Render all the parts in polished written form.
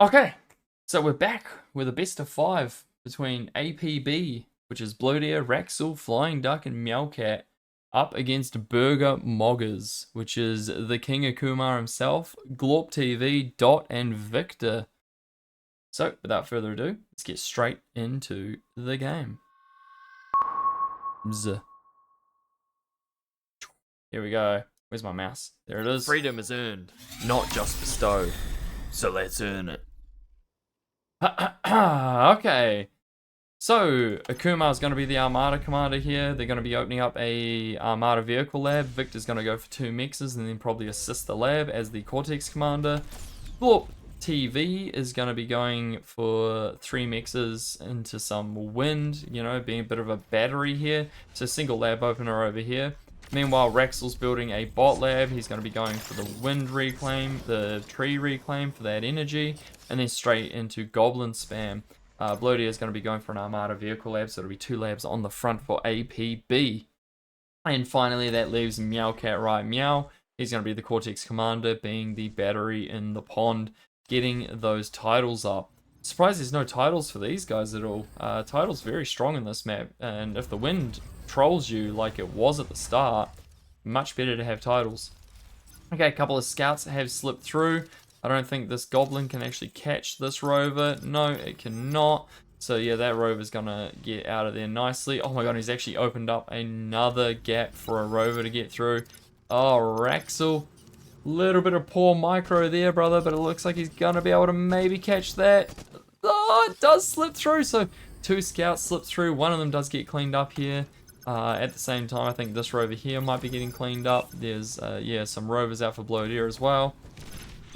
Okay, so we're back with a best of 5 between APB, which is Blodir, Wraxell, FlyingDuck, and MeowCat, up against Burger Moggers, which is the King Akumar himself, Glorp TV, Dot, and Victor. So, without further ado, let's get straight into the game. Here we go. Where's my mouse? There it is. Freedom is earned, not just bestowed. So let's earn it. Okay. So, Akumar's going to be the Armada commander here. They're going to be opening up a Armada vehicle lab. Victor's going to go for 2 mixes and then probably assist the lab as the Cortex commander. Glorp TV is going to be going for 3 mixes into some wind, you know, being a bit of a battery here. So, single lab opener over here. Meanwhile, Wraxell's building a bot lab. He's going to be going for the wind reclaim, the tree reclaim for that energy, and then straight into goblin spam. Blodir is going to be going for an Armada vehicle lab, so it'll be 2 labs on the front for APB. And finally, that leaves MeowCat right meow. He's going to be the Cortex commander, being the battery in the pond, getting those titles up. Surprised there's no titles for these guys at all. Titles very strong in this map, and if the wind trolls you like it was at the start, much better to have titles. Okay, a couple of scouts have slipped through. I don't think this goblin can actually catch this rover. No, it cannot. So yeah, that rover's gonna get out of there nicely. Oh my god, he's actually opened up another gap for a rover to get through. Oh, Wraxell. Little bit of poor micro there, brother, but it looks like he's gonna be able to maybe catch that. Oh, it does slip through. So 2 scouts slip through. One of them does get cleaned up here. At the same time, I think this rover here might be getting cleaned up. There's, yeah, some rovers out for Blodir as well.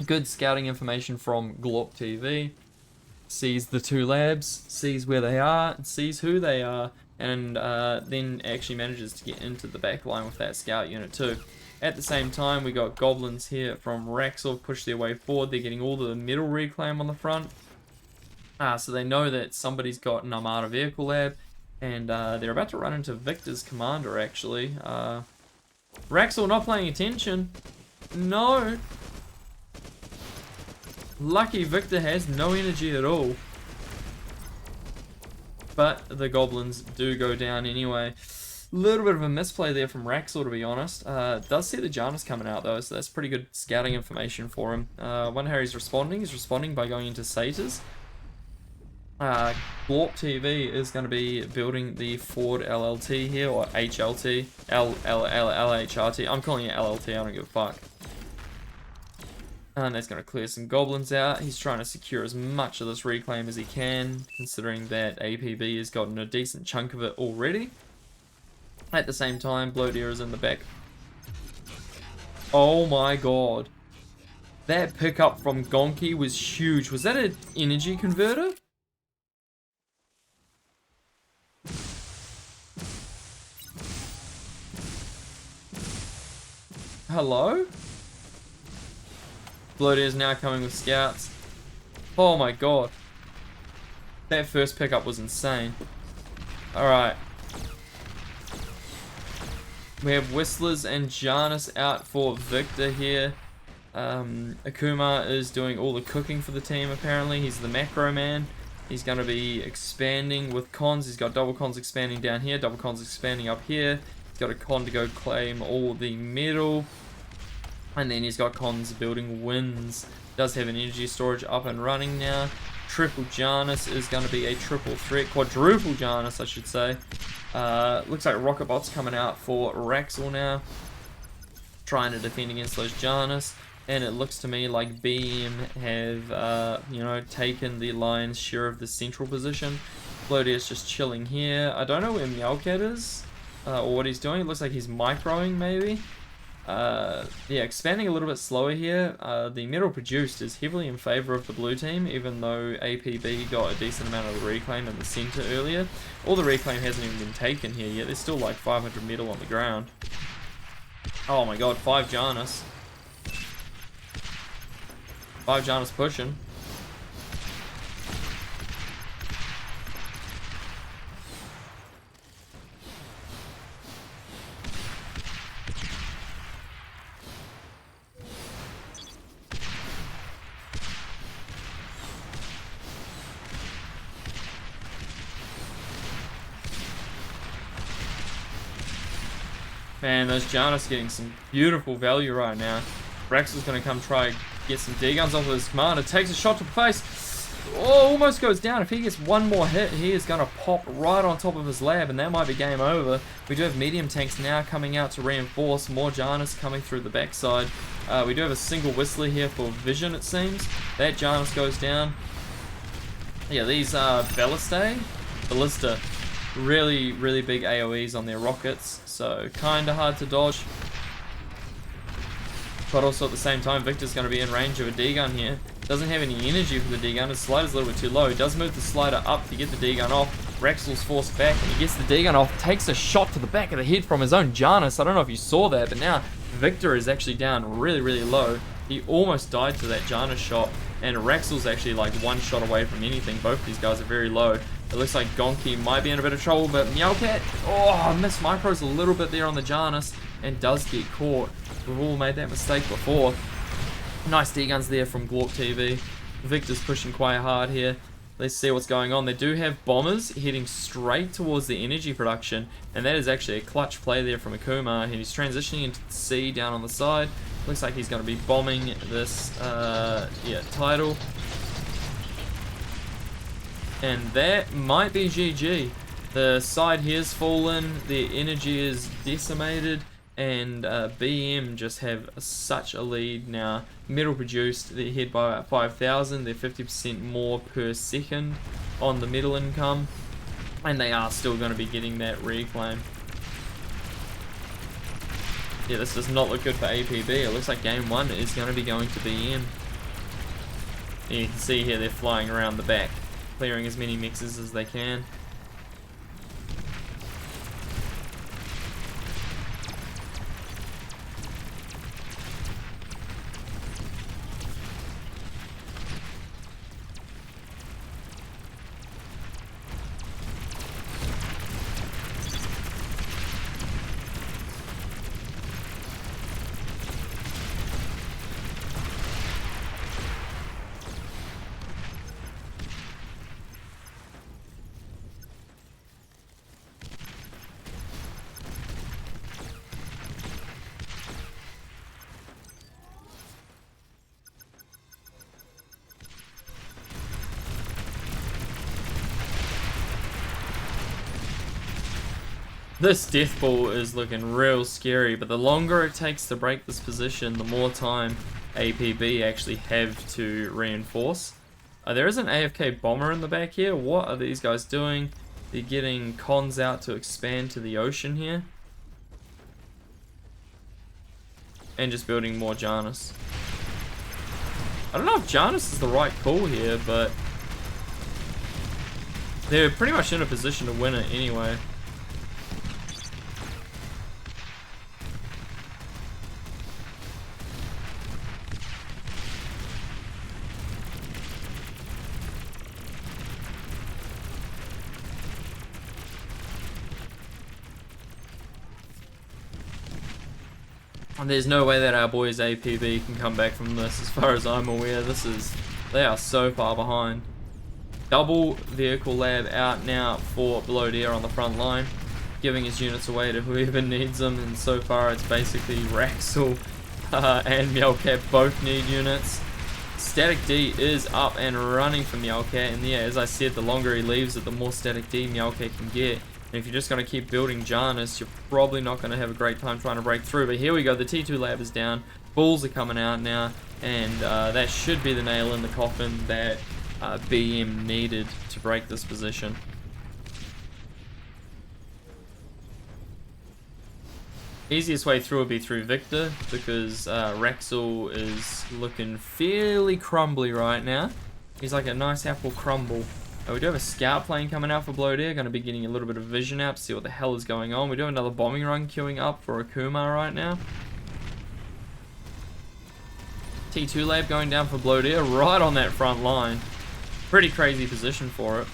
Good scouting information from Glorp TV. Sees the 2 labs, sees where they are, sees who they are, and then actually manages to get into the back line with that scout unit too. At the same time, we got goblins here from Wraxell, push their way forward. They're getting all the metal reclaim on the front. So they know that somebody's got an Armada vehicle lab. And they're about to run into Victor's commander, actually. Wraxell not paying attention. No. Lucky Victor has no energy at all. But the goblins do go down anyway. Little bit of a misplay there from Wraxell, to be honest. Does see the Janus coming out, though, so that's pretty good scouting information for him. Wonder how he's responding. He's responding by going into Satyrs. Glorp TV is going to be building the Ford LLT here, or HLT, LHRT. I'm calling it LLT, I don't give a fuck. And that's going to clear some goblins out. He's trying to secure as much of this reclaim as he can, considering that APB has gotten a decent chunk of it already. At the same time, Blodir is in the back. Oh my god. That pickup from Gonky was huge. Was that an energy converter? Hello? Blodir is now coming with scouts. Oh my god. That first pickup was insane. Alright. We have Whistlers and Janus out for Victor here. Akumar is doing all the cooking for the team apparently. He's the macro man. He's going to be expanding with cons. He's got double cons expanding down here, double cons expanding up here. He's got a con to go claim all the metal. And then he's got cons building winds. Does have an energy storage up and running now. Triple Janus is going to be a triple threat. Quadruple Janus, I should say. Looks like Rocket Bot's coming out for Wraxell now. Trying to defend against those Janus. And it looks to me like BM have, you know, taken the lion's share of the central position. Blodir's just chilling here. I don't know where MeowCat is. Or what he's doing. It looks like he's microing maybe. Yeah, expanding a little bit slower here. The metal produced is heavily in favor of the blue team, even though APB got a decent amount of the reclaim in the center earlier. All the reclaim hasn't even been taken here yet. There's still like 500 metal on the ground. Oh my god, 5 Janus. 5 Janus pushing. Man, those Janus getting some beautiful value right now. Wraxell's going to come try get some D-guns off of his commander. Takes a shot to the face. Oh, almost goes down. If he gets one more hit, he is going to pop right on top of his lab, and that might be game over. We do have medium tanks now coming out to reinforce. More Janus coming through the backside. We do have a single Whistler here for vision, it seems. That Janus goes down. Yeah, these Ballista, really, really big AoEs on their rockets, so kind of hard to dodge. But also at the same time, Victor's going to be in range of a D-gun here. Doesn't have any energy for the D-gun. His slider's a little bit too low. He does move the slider up to get the D-gun off. Wraxell's forced back, and he gets the D-gun off. Takes a shot to the back of the head from his own Janus. I don't know if you saw that, but now Victor is actually down really, really low. He almost died to that Janus shot, and Wraxell's actually like one shot away from anything. Both of these guys are very low. It looks like Gonki might be in a bit of trouble, but MeowCat, oh, missed micros a little bit there on the Janus, and does get caught. We've all made that mistake before. Nice D-guns there from Glorp TV. Victor's pushing quite hard here. Let's see what's going on. They do have bombers heading straight towards the energy production, and that is actually a clutch play there from Akumar, and he's transitioning into the C down on the side. Looks like he's going to be bombing this title. And that might be GG. The side here's fallen, their energy is decimated, and BM just have such a lead now. Metal produced, they're ahead by about 5,000. They're 50% more per second on the metal income, and they are still going to be getting that reclaim. Yeah, this does not look good for APB. It looks like game one is going to be going to BM. And you can see here they're flying around the back, clearing as many mixes as they can. This death ball is looking real scary, but the longer it takes to break this position, the more time APB actually have to reinforce. There is an AFK bomber in the back here. What are these guys doing? They're getting cons out to expand to the ocean here. And just building more Janus. I don't know if Janus is the right call here, but they're pretty much in a position to win it anyway. And there's no way that our boys APB can come back from this, as far as I'm aware. They are so far behind. Double vehicle lab out now for Blodir on the front line, giving his units away to whoever needs them, and so far it's basically Wraxell and MeowCat both need units. Static D is up and running for MeowCat, and yeah, as I said, the longer he leaves it, the more Static D MeowCat can get. And if you're just going to keep building Janus, you're probably not going to have a great time trying to break through. But here we go, the T2 lab is down, bulls are coming out now, and that should be the nail in the coffin that BM needed to break this position. Easiest way through would be through Victor, because Wraxell is looking fairly crumbly right now. He's like a nice apple crumble. We do have a scout plane coming out for Blodir, going to be getting a little bit of vision out to see what the hell is going on. We do have another bombing run queuing up for Akumar right now. T2 lab going down for Blodir, right on that front line. Pretty crazy position for it.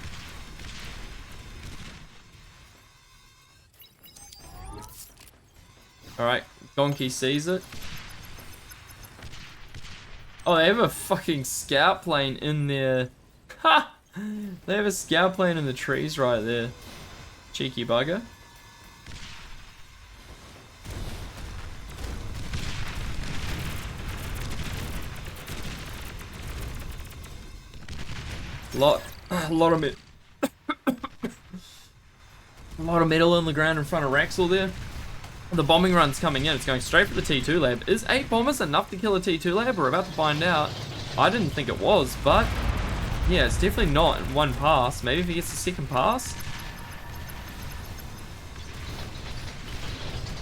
Alright, Gonki sees it. Oh, they have a fucking scout plane in there. Ha! They have a scout plane in the trees right there. Cheeky bugger. A lot of metal on the ground in front of Wraxell there. The bombing run's coming in. It's going straight for the T2 lab. Is 8 bombers enough to kill a T2 lab? We're about to find out. I didn't think it was, but yeah, it's definitely not in one pass. Maybe if he gets the second pass.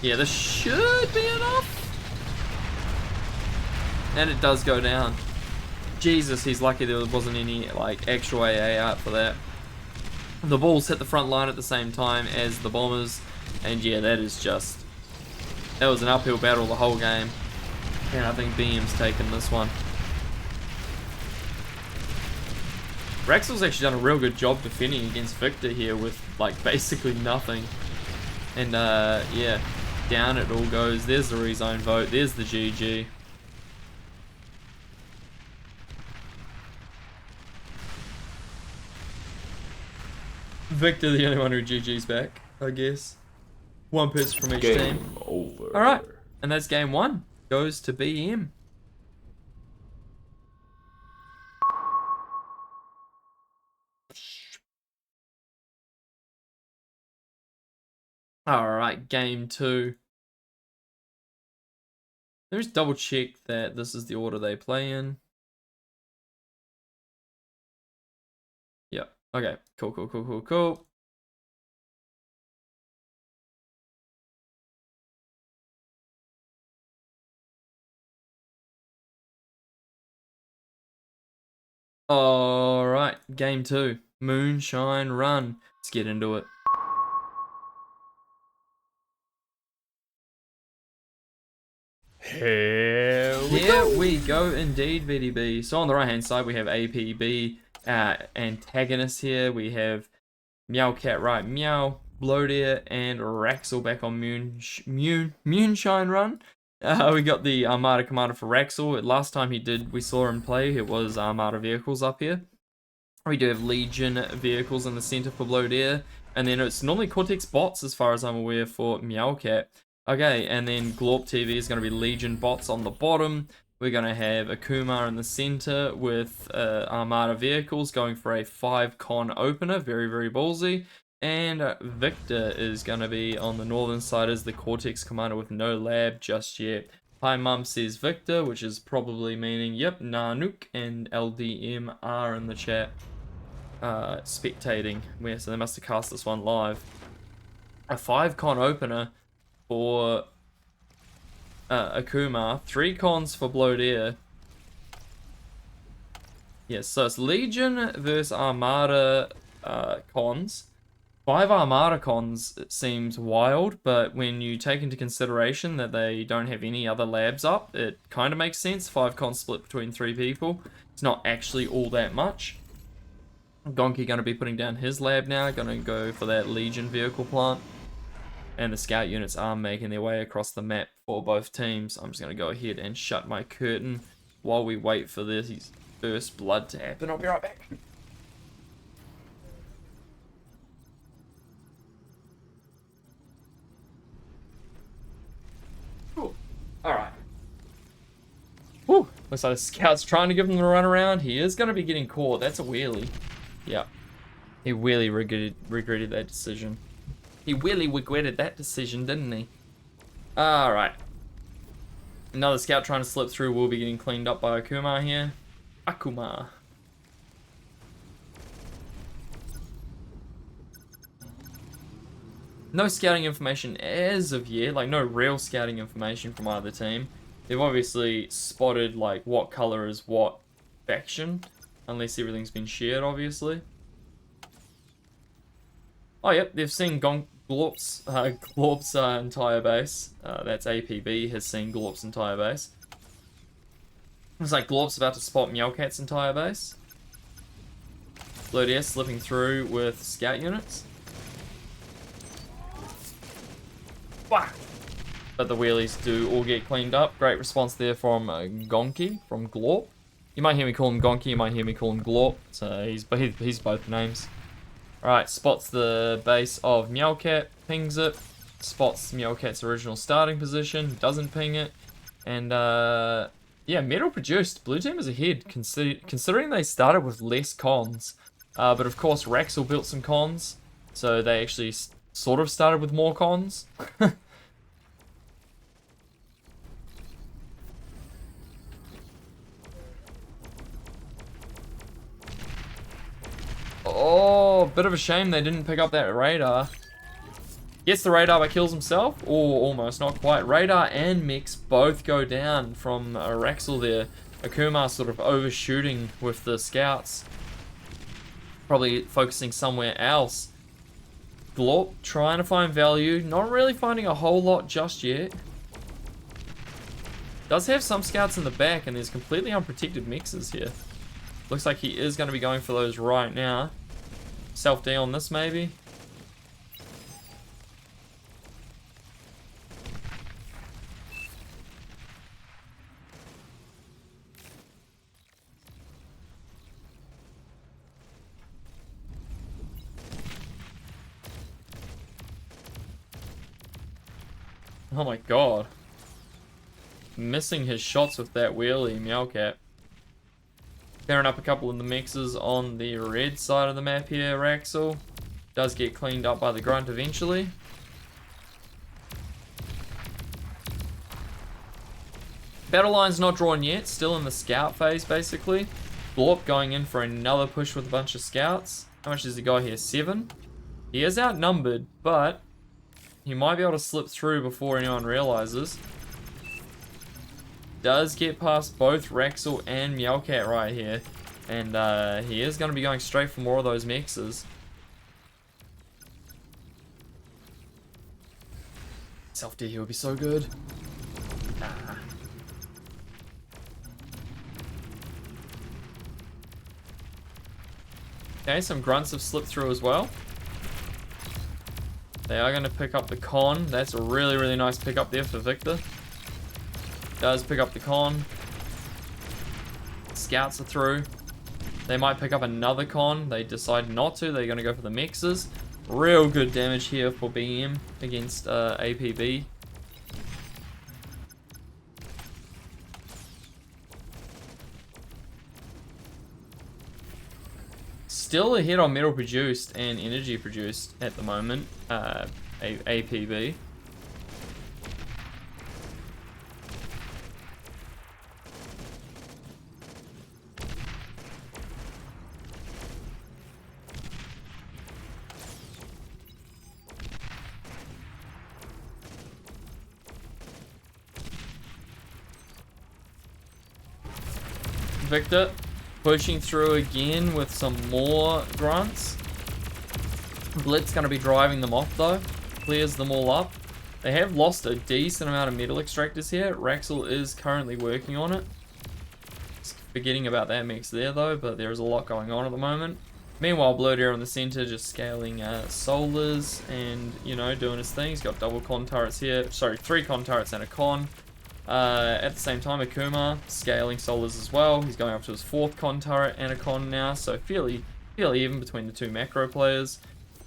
Yeah, this should be enough. And it does go down. Jesus, he's lucky there wasn't any like actual AA out for that. The balls hit the front line at the same time as the bombers, and yeah, that was an uphill battle the whole game. And I think BM's taken this one. Wraxell's actually done a real good job defending against Victor here with like basically nothing. And yeah, down it all goes. There's the rezone vote. There's the GG. Victor, the only one who GG's back, I guess. One person from each team. Over. Alright, and that's game 1. Goes to BM. Alright, game 2. Let me just double check that this is the order they play in. Yep. Okay. Cool. Alright, game 2. Moonshine Run. Let's get into it. Here we go indeed, VDB. So on the right hand side we have APB antagonists here. We have MeowCat right meow, Blodir, and Wraxell back on Moonshine Run. We got the Armada commander for Wraxell. Last time we saw him play, it was Armada vehicles up here. We do have Legion vehicles in the center for Blodir, and then it's normally Cortex bots as far as I'm aware for MeowCat. Okay, and then Glorp TV is going to be Legion bots on the bottom. We're going to have Akumar in the center with Armada vehicles going for a 5-con opener. Very, very ballsy. And Victor is going to be on the northern side as the Cortex commander with no lab just yet. Hi Mum says Victor, which is probably meaning, yep, Nanook and LDM are in the chat spectating. So they must have cast this one live. A 5-con opener for Akumar, 3 cons for Blodir. Yes, so it's Legion versus Armada cons. 5 Armada cons, it seems wild, but when you take into consideration that they don't have any other labs up, it kind of makes sense. 5 cons split between 3 people. It's not actually all that much. Gonky going to be putting down his lab now, going to go for that Legion vehicle plant. And the scout units are making their way across the map for both teams. I'm just going to go ahead and shut my curtain while we wait for this first blood to happen. I'll be right back. Cool. Alright. Whew. Looks like the scout's trying to give him the run around. He is going to be getting caught. That's a wheelie. Yeah. He really regretted that decision. He really regretted that decision, didn't he? Alright. Another scout trying to slip through will be getting cleaned up by Akumar here. Akumar. No scouting information as of yet, like no real scouting information from either team. They've obviously spotted like what color is what faction, unless everything's been shared obviously. Oh yep, they've seen Glorp's entire base. That's APB has seen Glorp's entire base. Looks like Glorp's about to spot MeowCat's entire base. Blodir slipping through with scout units. Whack! But the wheelies do all get cleaned up. Great response there from Gonky, from Glorp. You might hear me call him Gonky, you might hear me call him Glorp. So he's both names. Alright, spots the base of MeowCat, pings it, spots MeowCat's original starting position, doesn't ping it, and Yeah, metal produced. Blue team is ahead, considering they started with less cons. But of course, Wraxell built some cons, so they actually sort of started with more cons. Oh, bit of a shame they didn't pick up that radar. Gets the radar but kills himself? Or almost, not quite. Radar and mix both go down from Wraxell there. Akumar sort of overshooting with the scouts. Probably focusing somewhere else. Glorp trying to find value. Not really finding a whole lot just yet. Does have some scouts in the back, and there's completely unprotected mixes here. Looks like he is going to be going for those right now. Self-D on this maybe. Oh my god. Missing his shots with that wheelie, MeowCat. Clearing up a couple of the mixes on the red side of the map here, Wraxell. Does get cleaned up by the grunt eventually. Battle line's not drawn yet, still in the scout phase basically. Glorp going in for another push with a bunch of scouts. How much does he got here? 7? He is outnumbered, but he might be able to slip through before anyone realizes. Does get past both Wraxell and MeowCat right here. And he is going to be going straight for more of those mixes. Self-D here would be so good. Nah. Okay, some grunts have slipped through as well. They are going to pick up the con. That's a really, really nice pickup there for Victor. Does pick up the con. Scouts are through. They might pick up another con. They decide not to. They're going to go for the mixes. Real good damage here for BM against APB. Still a hit on metal produced and energy produced at the moment. APB. Victor pushing through again with some more grunts. Blitz going to be driving them off though. Clears them all up. They have lost a decent amount of metal extractors here. Wraxell is currently working on it. Forgetting about that mix there though, but there is a lot going on at the moment. Meanwhile, Blodir in the center just scaling solars and, you know, doing his thing. He's got double con turrets here. Sorry, 3 con turrets and a con. At the same time, Akumar scaling solars as well. He's going up to his 4th con turret and a con now, so fairly even between the 2 macro players.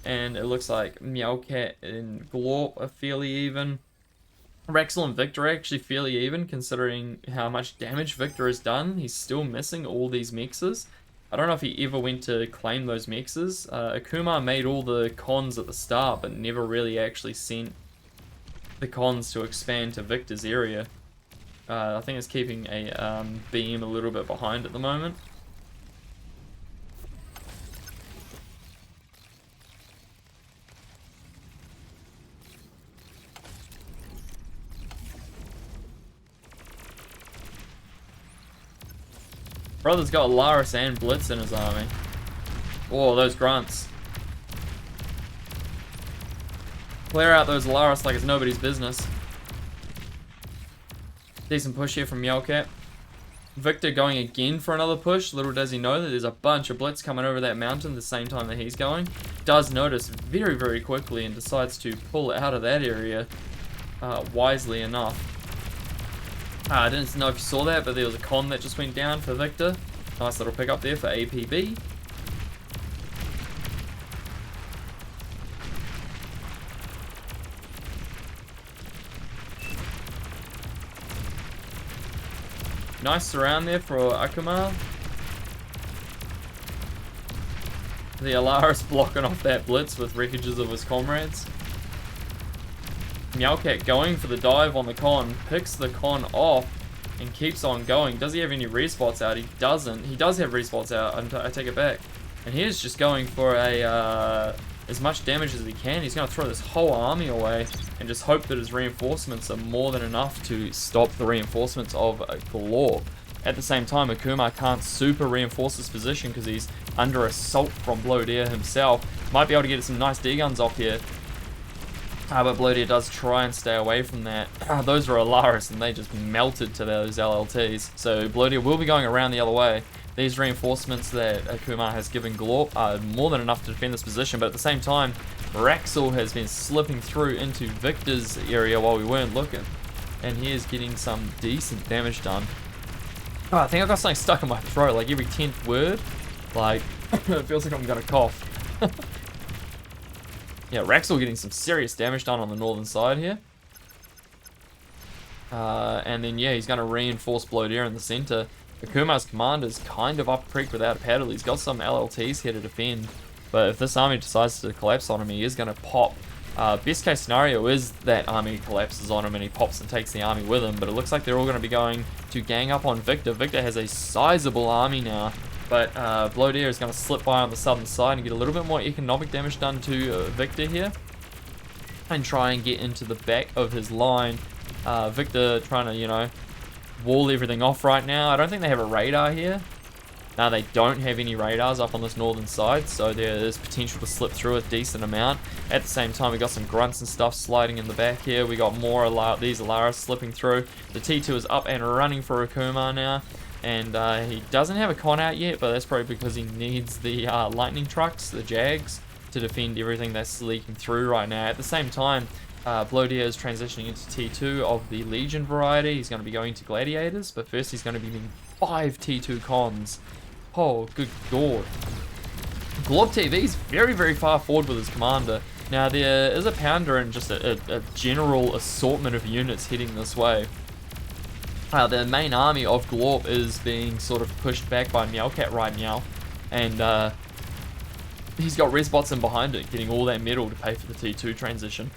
And it looks like MeowCat and Glorp are fairly even. Wraxell and Victor are actually fairly even, considering how much damage Victor has done. He's still missing all these mixes. I don't know if he ever went to claim those mixes. Akumar made all the cons at the start, but never really actually sent the cons to expand to Victor's area. I think it's keeping a beam a little bit behind at the moment. Brother's got Laris and Blitz in his army. Oh, those grunts. Clear out those Laris like it's nobody's business. Decent push here from MeowCat. Victor going again for another push. Little does he know that there's a bunch of Blitz coming over that mountain the same time that he's going. Does notice very, very quickly and decides to pull out of that area wisely enough. I didn't know if you saw that, but there was a con that just went down for Victor. Nice little pick up there for APB. Nice surround there for Akumar. The Alaris blocking off that blitz with wreckages of his comrades. MeowCat going for the dive on the con, picks the con off and keeps on going. Does he have any respots out? He doesn't. He does have respots out, I take it back. And he is just going for a as much damage as he can. He's going to throw this whole army away and just hope that his reinforcements are more than enough to stop the reinforcements of Glorp. At the same time, Akumar can't super reinforce his position because he's under assault from Blodir himself. Might be able to get some nice D-guns off here. But Blodir does try and stay away from that. Those are Alaris and they just melted to those LLTs. So Blodir will be going around the other way. These reinforcements that Akumar has given Glorp are more than enough to defend this position, but at the same time, Wraxell has been slipping through into Victor's area while we weren't looking. And he is getting some decent damage done. Oh, I think I got something stuck in my throat, like every 10th word. Like, it feels like I'm gonna cough. Yeah, Wraxell getting some serious damage done on the northern side here. And then, yeah, he's gonna reinforce Blodir in the center. Akumar's commander's kind of up creek without a paddle. He's got some LLTs here to defend, but if this army decides to collapse on him, he is going to pop. Best case scenario is that army collapses on him and he pops and takes the army with him, but it looks like they're all going to be going to gang up on Victor. Victor has a sizable army now, but Blodir is going to slip by on the southern side and get a little bit more economic damage done to Victor here, and try and get into the back of his line. Victor trying to, you know, wall everything off right now. I don't think they have a radar here. No, they don't have any radars up on this northern side, so there is potential to slip through a decent amount. At the same time, we got some grunts and stuff sliding in the back here. We got more these Alaris slipping through. The T2 is up and running for Akumar now, and he doesn't have a con out yet, but that's probably because he needs the lightning trucks, the Jags, to defend everything that's leaking through right now. At the same time, Blodir is transitioning into T2 of the Legion variety. He's going to be going to Gladiators, but first he's going to be needing 5 T2 cons. Oh, good God. Glorp TV is very, very far forward with his commander. Now, there is a pounder and just a general assortment of units heading this way. The main army of Glorp is being sort of pushed back by MeowCat right now, and he's got respots in behind it, getting all that metal to pay for the T2 transition.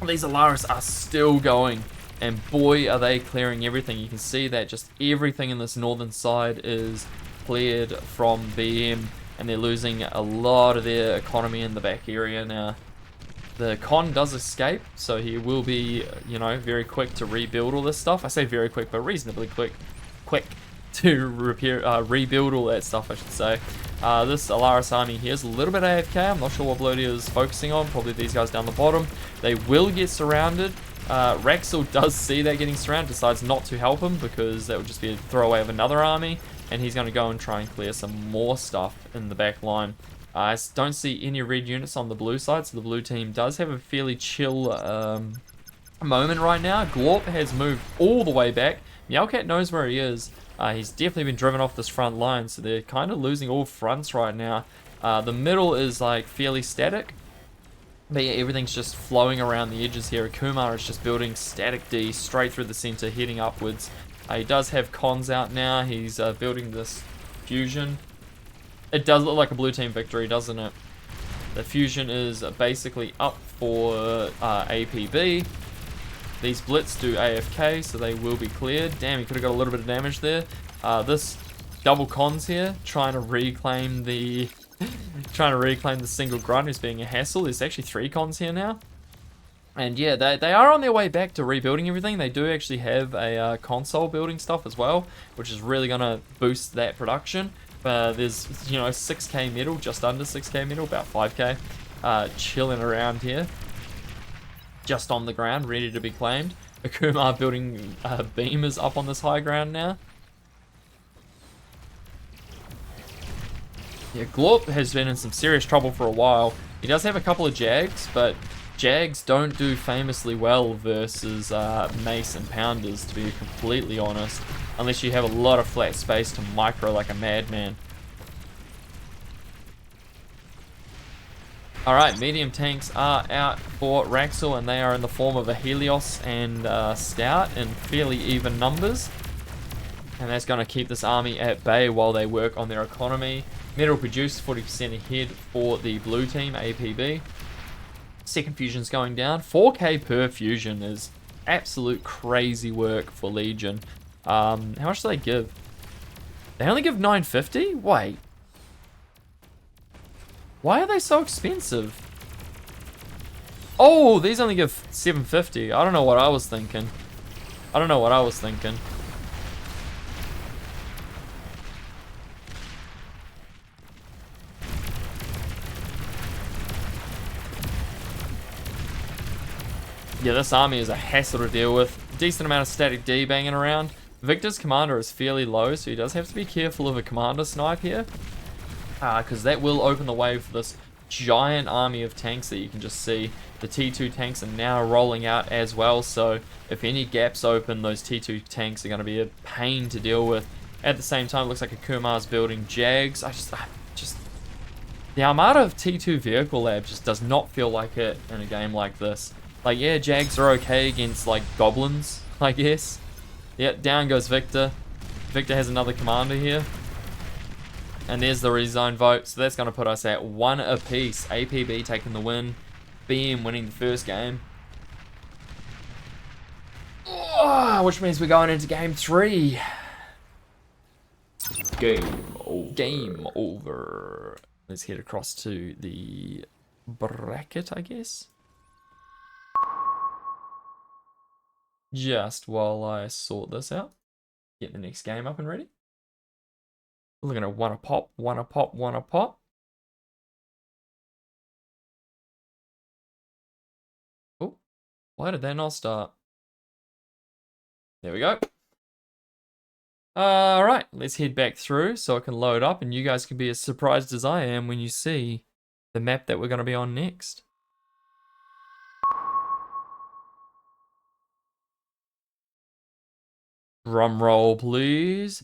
These Alaris are still going, and boy are they clearing everything. You can see that just everything in this northern side is cleared from BM, and they're losing a lot of their economy in the back area now. The con does escape, so he will be, you know, very quick to rebuild all this stuff. I say very quick, but reasonably quick to rebuild all that stuff, I should say. This Alaris army here is a little bit AFK. I'm not sure what Blodir is focusing on. Probably these guys down the bottom. They will get surrounded. Wraxell does see that getting surrounded, decides not to help him because that would just be a throwaway of another army, and he's going to go and try and clear some more stuff in the back line. I don't see any red units on the blue side, so the blue team does have a fairly chill moment right now. Glorp has moved all the way back. MeowCat knows where he is. He's definitely been driven off this front line, so they're kind of losing all fronts right now. The middle is like fairly static, but yeah, everything's just flowing around the edges here. Akumar is just building static D straight through the center, heading upwards. He does have cons out now. He's building this fusion. It does look like a blue team victory, doesn't it? The fusion is basically up for APB. These blitz do AFK, so they will be cleared. Damn, he could have got a little bit of damage there. This double cons here, trying to reclaim the single grunt who's being a hassle. There's actually 3 cons here now. And yeah, they are on their way back to rebuilding everything. They do actually have a console building stuff as well, which is really going to boost that production. There's, you know, 6k metal, just under 6k metal, about 5k, chilling around here. Just on the ground, ready to be claimed. Akumar building beamers up on this high ground now. Yeah, Glorp has been in some serious trouble for a while. He does have a couple of Jags, but Jags don't do famously well versus Mace and Pounders, to be completely honest. Unless you have a lot of flat space to micro like a madman. Alright, medium tanks are out for Wraxell, and they are in the form of a Helios and Stout in fairly even numbers. And that's going to keep this army at bay while they work on their economy. Metal produced 40% ahead for the blue team, APB. Second fusion's going down. 4k per fusion is absolute crazy work for Legion. How much do they give? They only give 950? Wait. Why are they so expensive? Oh, these only give 750. I don't know what I was thinking. I don't know what I was thinking. Yeah, this army is a hassle to deal with. Decent amount of static D banging around. Victor's commander is fairly low, so he does have to be careful of a commander snipe here. Because that will open the way for this giant army of tanks that you can just see. The T2 tanks are now rolling out as well, so if any gaps open, those T2 tanks are going to be a pain to deal with. At the same time, it looks like Akumar's building Jags. The armada of T2 Vehicle Lab just does not feel like it in a game like this. Like, yeah, Jags are okay against, like, goblins, I guess. Yep, down goes Victor. Victor has another commander here. And there's the rezone vote, so that's going to put us at 1 apiece. APB taking the win. BM winning the first game. Oh, which means we're going into game 3. Game over. Game over. Let's head across to the bracket, I guess. Just while I sort this out. Get the next game up and ready. We're looking at 1 a pop, 1 a pop, 1 a pop. Oh, why did that not start? There we go. Alright, let's head back through so I can load up and you guys can be as surprised as I am when you see the map that we're going to be on next. Drum roll, please.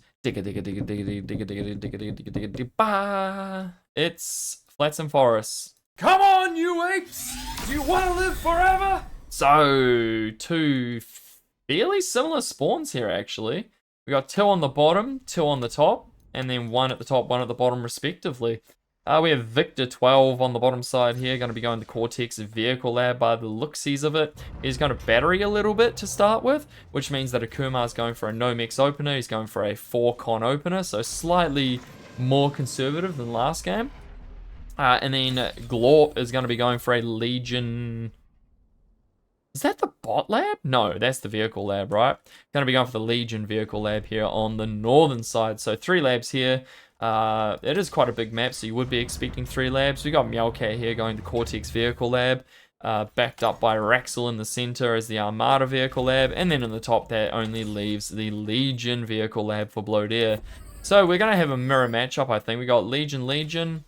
It's Flats and Forests. Come on, you apes! Do you want to live forever? So, 2 fairly similar spawns here, actually. We got 2 on the bottom, 2 on the top, and then 1 at the top, 1 at the bottom, respectively. We have VictorXII on the bottom side here, going to be going to Cortex Vehicle Lab by the looksies of it. He's going to battery a little bit to start with, which means that Akumar is going for a no-mix opener. He's going for a 4-con opener, so slightly more conservative than last game. And then Glorp is going to be going for a Legion... Is that the bot lab? No, that's the vehicle lab, right? Going to be going for the Legion vehicle lab here on the northern side. So 3 labs here. It is quite a big map, so you would be expecting 3 labs. We got MeowCat here going to Cortex Vehicle Lab, backed up by Wraxell in the center as the Armada Vehicle Lab, and then in the top that only leaves the Legion Vehicle Lab for Blodir. So we're going to have a mirror matchup, I think. We got Legion,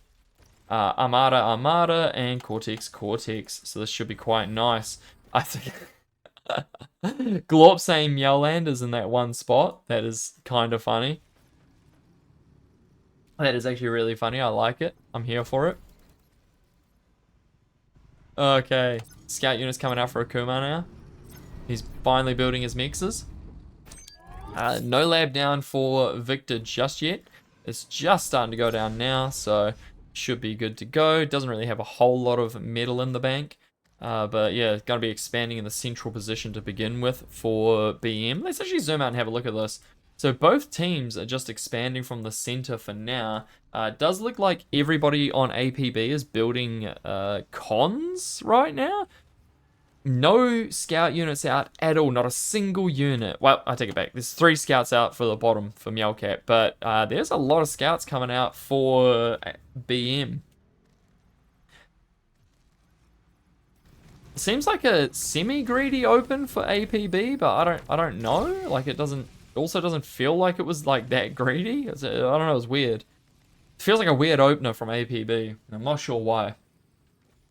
Armada, and Cortex. So this should be quite nice. I think Glorp saying Meowlanders in that one spot. That is kind of funny. That is actually really funny. I like it. I'm here for it. Okay. Scout unit's coming out for Akumar now. He's finally building his mixes. No lab down for Victor just yet. It's just starting to go down now, so should be good to go. Doesn't really have a whole lot of metal in the bank. But yeah, going to be expanding in the central position to begin with for BM. Let's actually zoom out and have a look at this. So both teams are just expanding from the center for now. It does look like everybody on APB is building cons right now. No scout units out at all, not a single unit. Well, I take it back. There's 3 scouts out for the bottom for MeowCat, but there's a lot of scouts coming out for BM. Seems like a semi-greedy open for APB, but I don't know. Like it also doesn't feel like it was like that greedy. I don't know, it was weird. It feels like a weird opener from APB. I'm not sure why.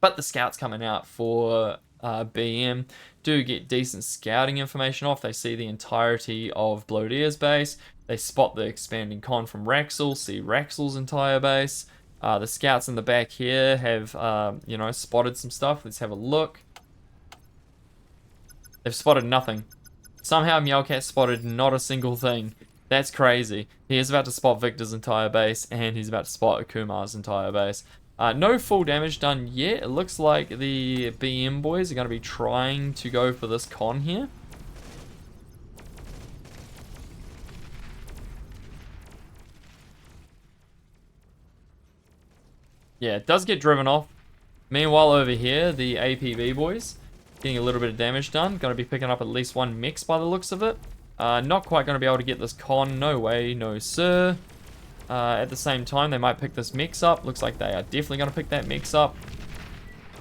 But the scouts coming out for BM do get decent scouting information off. They see the entirety of Blodir's base. They spot the expanding con from Wraxell, see Wraxell's entire base. The scouts in the back here have, you know, spotted some stuff. Let's have a look. They've spotted nothing. Somehow MeowCat spotted not a single thing. That's crazy. He is about to spot Victor's entire base, and he's about to spot Akumar's entire base. No full damage done yet. It looks like the BM boys are going to be trying to go for this con here. Yeah, it does get driven off. Meanwhile, over here, the APB boys getting a little bit of damage done. Going to be picking up at least one mix by the looks of it. Not quite going to be able to get this con. No way, no sir. At the same time, they might pick this mix up. Looks like they are definitely going to pick that mix up.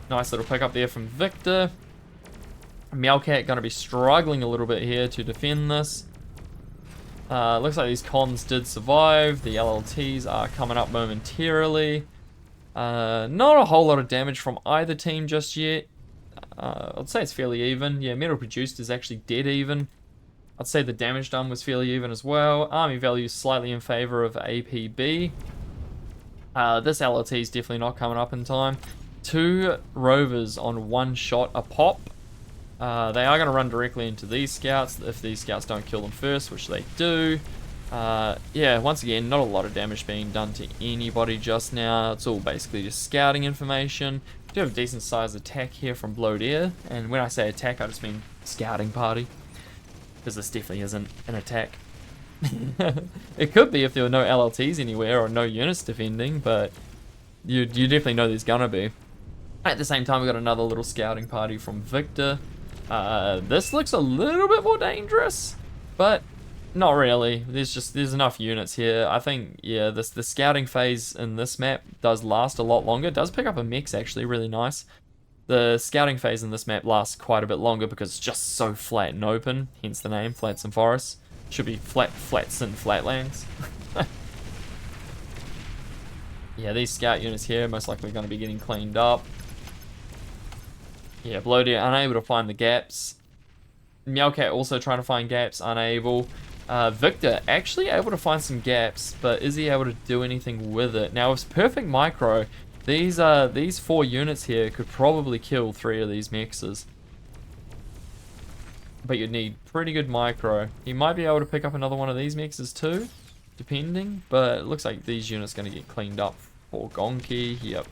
Nice little pick up there from Victor. MeowCat going to be struggling a little bit here to defend this. Looks like these cons did survive. The LLTs are coming up momentarily. Not a whole lot of damage from either team just yet. I'd say it's fairly even. Yeah, metal produced is actually dead even. I'd say the damage done was fairly even as well. Army value is slightly in favor of APB. This LLT is definitely not coming up in time. 2 rovers on 1 shot a pop. They are going to run directly into these scouts if these scouts don't kill them first, which they do. Yeah, once again, not a lot of damage being done to anybody just now. It's all basically just scouting information. We do have a decent sized attack here from Blodir, and when I say attack, I just mean scouting party, because this definitely isn't an attack. It could be if there were no LLTs anywhere or no units defending, but you definitely know there's gonna be. At the same time, we got another little scouting party from Victor. This looks a little bit more dangerous, but not really. There's enough units here. I think, yeah, the scouting phase in this map does last a lot longer. It does pick up a mix, actually, really nice. The scouting phase in this map lasts quite a bit longer because it's just so flat and open, hence the name, Flats and Forests. Should be flats and flatlands. Yeah, these scout units here most likely going to be getting cleaned up. Yeah, Blodir unable to find the gaps. MeowCat also trying to find gaps, unable. Victor actually able to find some gaps, but is he able to do anything with it? Now, with perfect micro, these 4 units here could probably kill 3 of these mixes. But you'd need pretty good micro. He might be able to pick up another one of these mixes too, depending. But it looks like these units going to get cleaned up for Gonki. Yep.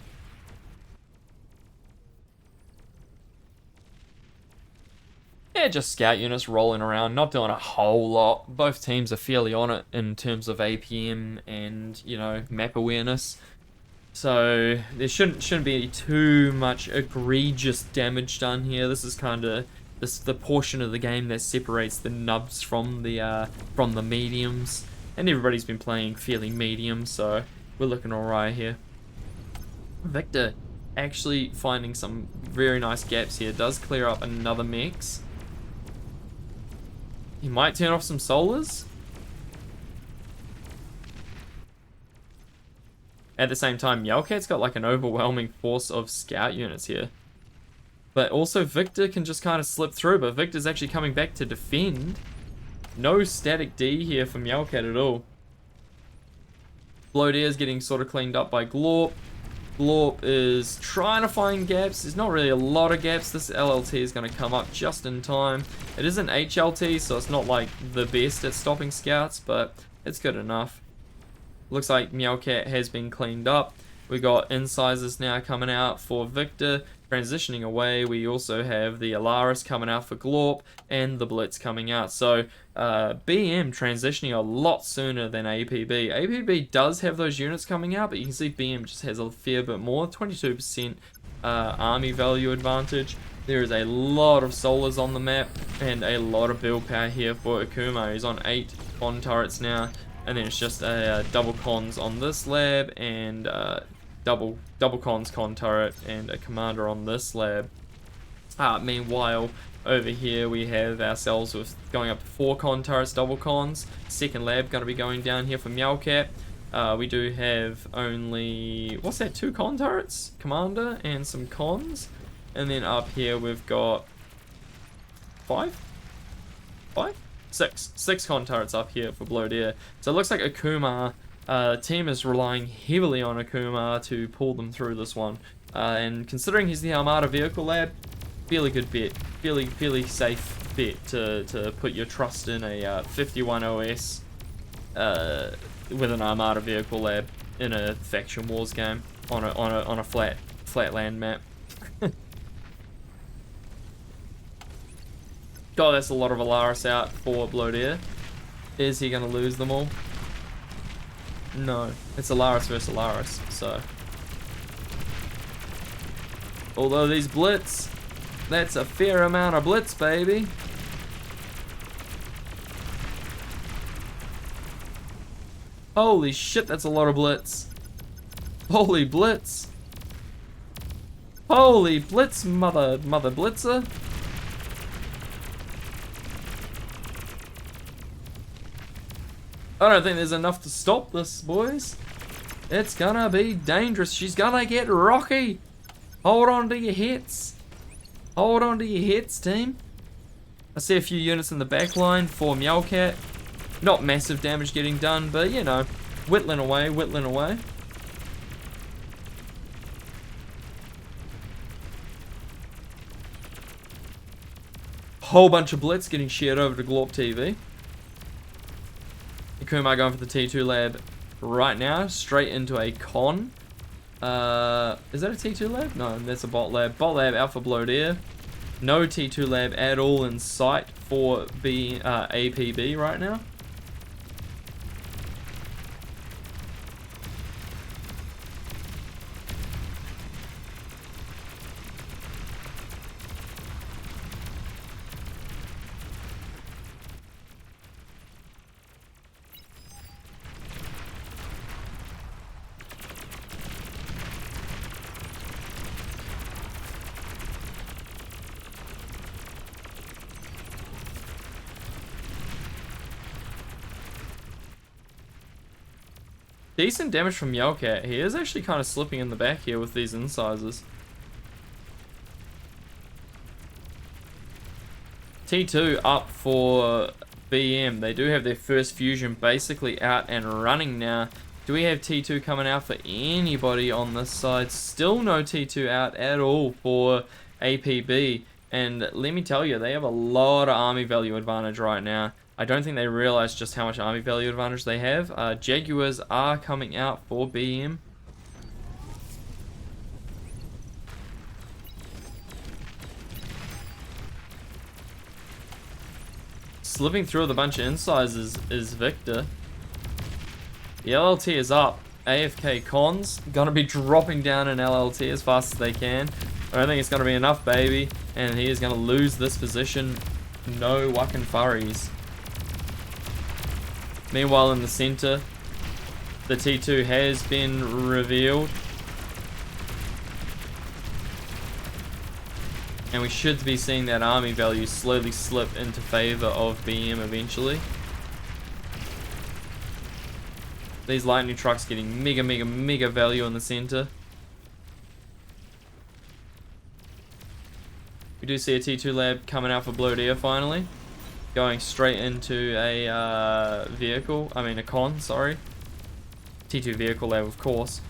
Yeah, just scout units rolling around, not doing a whole lot. Both teams are fairly on it in terms of APM and, you know, map awareness. So there shouldn't be too much egregious damage done here. This is kind of the portion of the game that separates the nubs from the mediums, and everybody's been playing fairly medium, so we're looking alright here. Victor actually finding some very nice gaps here. Does clear up another mix. He might turn off some solars. At the same time, MeowCat's got like an overwhelming force of scout units here. But also Victor can just kind of slip through, but Victor's actually coming back to defend. No static D here for MeowCat at all. Blodir's getting sort of cleaned up by Glorp. Glorp is trying to find gaps. There's not really a lot of gaps. This LLT is going to come up just in time. It is an HLT, so it's not like the best at stopping scouts, but it's good enough. Looks like MeowCat has been cleaned up. We got incisors now coming out for Victor. Transitioning away, we also have the Alaris coming out for Glorp and the Blitz coming out. So BM transitioning a lot sooner than APB. APB does have those units coming out, but you can see BM just has a fair bit more. 22% army value advantage. There is a lot of solars on the map and a lot of build power here for Akumar. He's on 8 con turrets now, and then it's just double cons on this lab and double cons con turret and a commander on this lab. Meanwhile, over here we have ourselves with going up to 4 con turrets, double cons. Second lab going to be going down here for MeowCat. We do have only, what's that, 2 con turrets? Commander and some cons. And then up here we've got 6 con turrets up here for Blodir. So it looks like Akumar, team is relying heavily on Akumar to pull them through this one. And considering he's the Armada vehicle lab, fairly good bet, fairly safe bet to put your trust in a 51 OS with an Armada vehicle lab in a faction wars game on a flat land map. God, that's a lot of Alaris out for Blodir. Is he gonna lose them all? No, it's Alaris versus Alaris, so. Although these blitz, that's a fair amount of blitz, baby. Holy shit, that's a lot of blitz. Holy blitz. Holy blitz, mother blitzer. I don't think there's enough to stop this, boys. It's gonna be dangerous. She's gonna get rocky. Hold on to your hits. Hold on to your hits, team. I see a few units in the back line for MeowCat. Not massive damage getting done, but you know, whittling away, whittling away. Whole bunch of blitz getting shared over to Glorp TV. Akumar going for the T2 lab right now, straight into a con. Is that a T2 lab? No, that's a bot lab. Bot lab out for Blodir. No T2 lab at all in sight for APB right now. Decent damage from MeowCat. He is actually kind of slipping in the back here with these incisors. T2 up for BM. They do have their first fusion basically out and running now. Do we have T2 coming out for anybody on this side? Still no T2 out at all for APB. And let me tell you, they have a lot of army value advantage right now. I don't think they realize just how much army value advantage they have. Jaguars are coming out for BM. Slipping through with a bunch of incisors is Victor. The LLT is up. AFK cons gonna be dropping down in LLT as fast as they can. I don't think it's gonna be enough, baby, and he is gonna lose this position. No whacking furries. Meanwhile, in the center, the T2 has been revealed. And we should be seeing that army value slowly slip into favor of BM eventually. These lightning trucks getting mega value in the center. We do see a T2 lab coming out for Blodir finally. Going straight into a vehicle, a con, sorry. T2 vehicle lab, of course.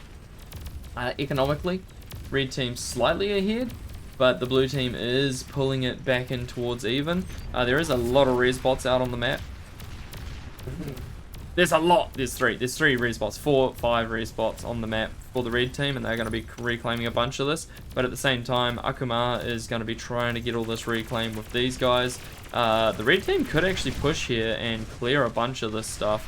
Economically, red team slightly ahead, but the blue team is pulling it back in towards even. There is a lot of res bots out on the map. There's a lot. There's three res bots, 4, 5 res bots on the map for the red team, and they're going to be reclaiming a bunch of this. But at the same time, Akumar is going to be trying to get all this reclaimed with these guys. The red team could actually push here and clear a bunch of this stuff.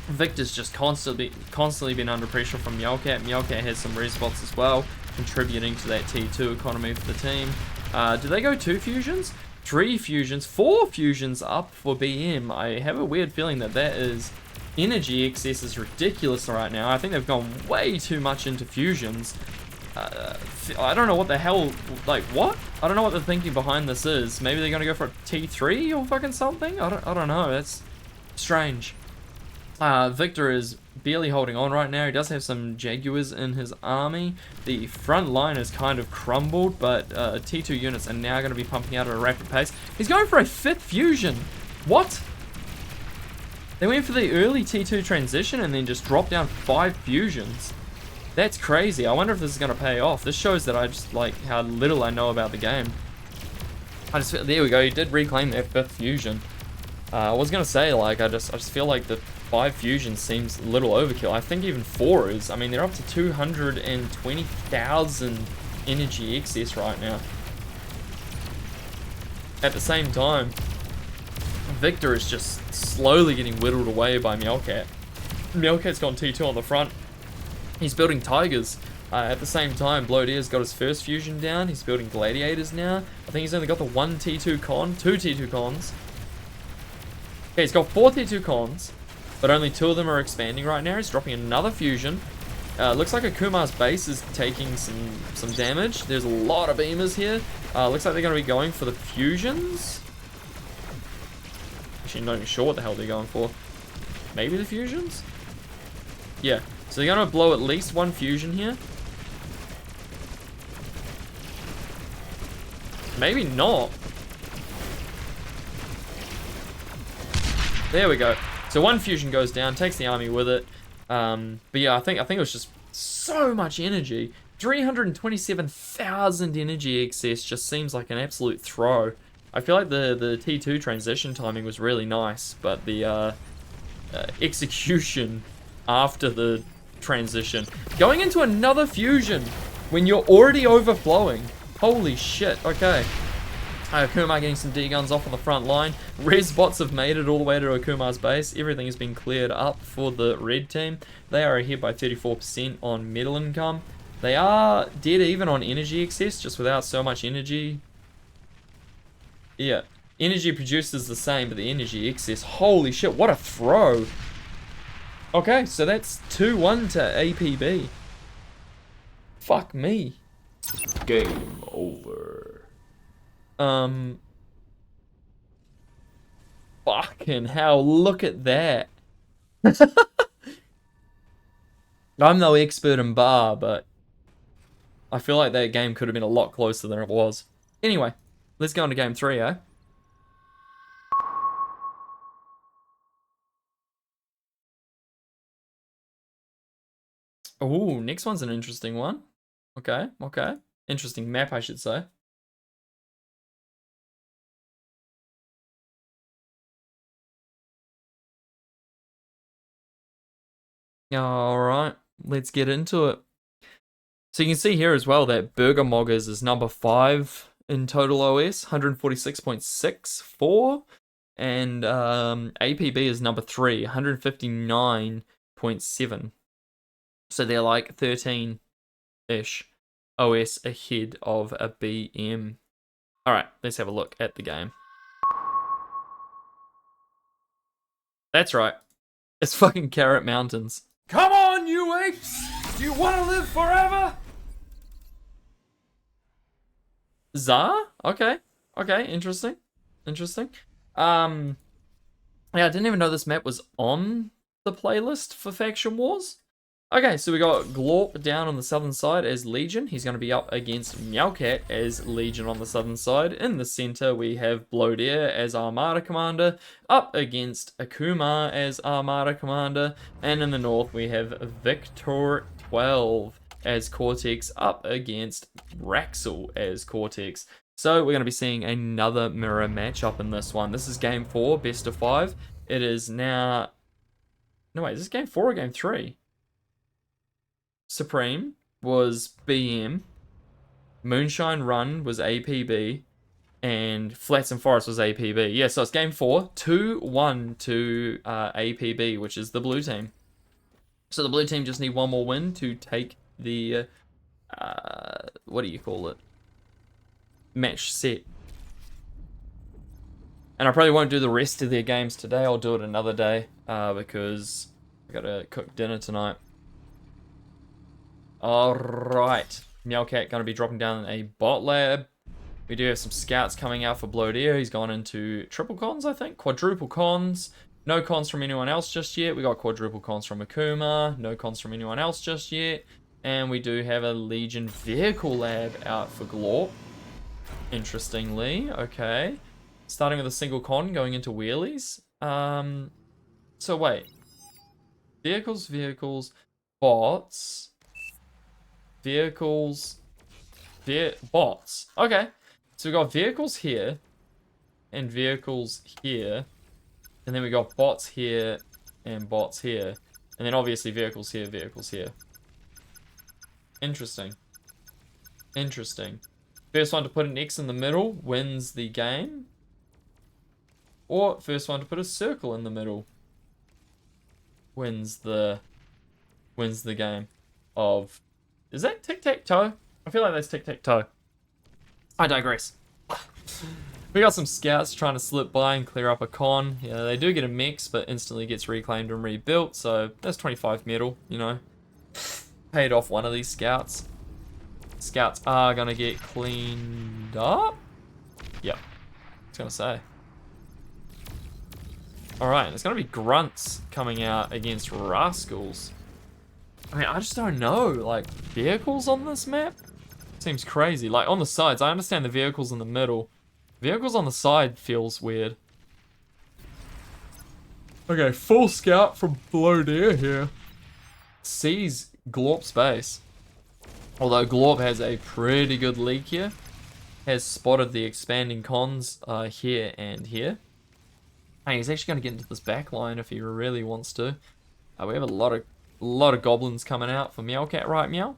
Victor's just constantly been under pressure from MeowCat. MeowCat has some res bots as well, contributing to that T2 economy for the team. Do they go 2 fusions? 3 fusions, 4 fusions up for BM. I have a weird feeling that is energy excess is ridiculous right now. I think they've gone way too much into fusions. I don't know what the hell, what? I don't know what the thinking behind this is. Maybe they're gonna go for a T3 or fucking something? I don't know, that's strange. Victor is barely holding on right now. He does have some Jaguars in his army. The front line has kind of crumbled, but T2 units are now going to be pumping out at a rapid pace. He's going for a 5th fusion. What? They went for the early T2 transition and then just dropped down 5 fusions. That's crazy. I wonder if this is going to pay off. This shows that I just how little I know about the game. There we go. He did reclaim that 5th fusion. I was gonna say, like, I just feel like the 5 fusion seems a little overkill. I think even 4 is. I mean, they're up to 220,000 energy excess right now. At the same time, Victor is just slowly getting whittled away by MeowCat. MeowCat's gone T2 on the front. He's building Tigers. At the same time, Blodir's got his first fusion down. He's building Gladiators now. I think he's only got the 1 T2 con, 2 T2 cons. Okay, he's got 4 T2 cons, but only 2 of them are expanding right now. He's dropping another fusion. Looks like Akumar's base is taking some damage. There's a lot of beamers here. Looks like they're going to be going for the fusions. Actually, not even sure what the hell they're going for. Maybe the fusions? Yeah. So they're going to blow at least 1 fusion here. Maybe not. There we go. So 1 fusion goes down, takes the army with it. But yeah, I think it was just so much energy. 327,000 energy excess just seems like an absolute throw. I feel like the T2 transition timing was really nice, but the execution after the transition. Going into another fusion when you're already overflowing. Holy shit, okay. Akumar getting some D-guns off on the front line. Res bots have made it all the way to Akumar's base. Everything has been cleared up for the red team. They are ahead by 34% on metal income. They are dead even on energy excess, just without so much energy. Yeah, energy produced is the same, but the energy excess, holy shit, what a throw. Okay, so that's 2-1 to APB. Fuck me. Game over. Fucking hell, look at that. I'm no expert in bar, but I feel like that game could have been a lot closer than it was. Anyway, let's go into game 3, eh? Ooh, next one's an interesting one. Okay, okay. Interesting map, I should say. Alright, let's get into it. So you can see here as well that Burger Moggers is number 5 in total OS, 146.64. And APB is number 3, 159.7. So they're like 13-ish OS ahead of a BM. Alright, let's have a look at the game. That's right. It's fucking Carrot Mountains. Come on, you apes! Do you want to live forever? Zar? Okay. Okay, interesting. Interesting. Yeah, I didn't even know this map was on the playlist for Faction Wars. Okay, so we got Glorp down on the southern side as Legion. He's going to be up against MeowCat as Legion on the southern side. In the center, we have Blodir as Armada Commander, up against Akumar as Armada Commander. And in the north, we have VictorXII as Cortex, up against Wraxell as Cortex. So we're going to be seeing another mirror matchup in this one. This is game 4, best of 5. It is now... No, wait, is this game 4 or game 3? Supreme was BM, Moonshine Run was APB, and Flats and Forest was APB. Yeah, so it's game 4, 2-1 to APB, which is the blue team. So the blue team just need one more win to take the, what do you call it? Match set. And I probably won't do the rest of their games today. I'll do it another day because I gotta cook dinner tonight. Alright, MeowCat going to be dropping down a bot lab. We do have some scouts coming out for Blodir. He's gone into triple cons, I think. Quadruple cons. No cons from anyone else just yet. We got quadruple cons from Akumar. No cons from anyone else just yet. And we do have a Legion vehicle lab out for Glorp. Interestingly, okay. Starting with a single con, going into wheelies. So wait. Vehicles, bots... Vehicles, bots. Okay, so we got vehicles here and vehicles here. And then we got bots here and bots here. And then obviously vehicles here, vehicles here. Interesting. Interesting. First one to put an X in the middle wins the game. Or first one to put a circle in the middle wins the game of... Is that tic-tac-toe? I feel like that's tic-tac-toe. I digress. We got some scouts trying to slip by and clear up a con. Yeah, they do get a mix, but instantly gets reclaimed and rebuilt, so that's 25 metal, you know. Paid off one of these scouts. Scouts are gonna get cleaned up. Yep. I was gonna say. Alright, it's gonna be grunts coming out against rascals. I mean, I just don't know. Like, vehicles on this map? Seems crazy. Like, on the sides, I understand the vehicles in the middle. Vehicles on the side feels weird. Okay, full scout from Blodir here. Sees Glorp's base. Although Glorp has a pretty good leak here. Has spotted the expanding cons here and here. And he's actually going to get into this back line if he really wants to. We have a lot of goblins coming out for MeowCat, right, Meow?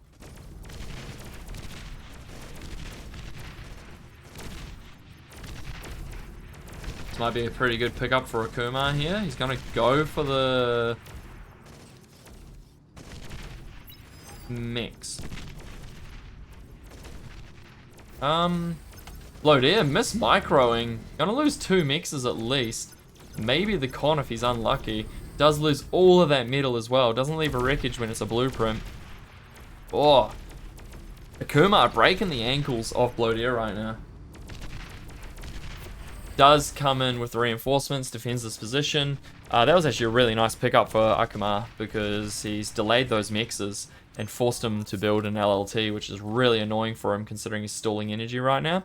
This might be a pretty good pickup for Akumar here. He's going to go for the mix. Blodir, miss microing. Gonna lose 2 mixes at least. Maybe the con if he's unlucky. Does lose all of that metal as well. Doesn't leave a wreckage when it's a blueprint. Oh. Akumar breaking the ankles of Blodir right now. Does come in with the reinforcements, defends this position. That was actually a really nice pickup for Akumar because he's delayed those mixes and forced him to build an LLT, which is really annoying for him considering he's stalling energy right now.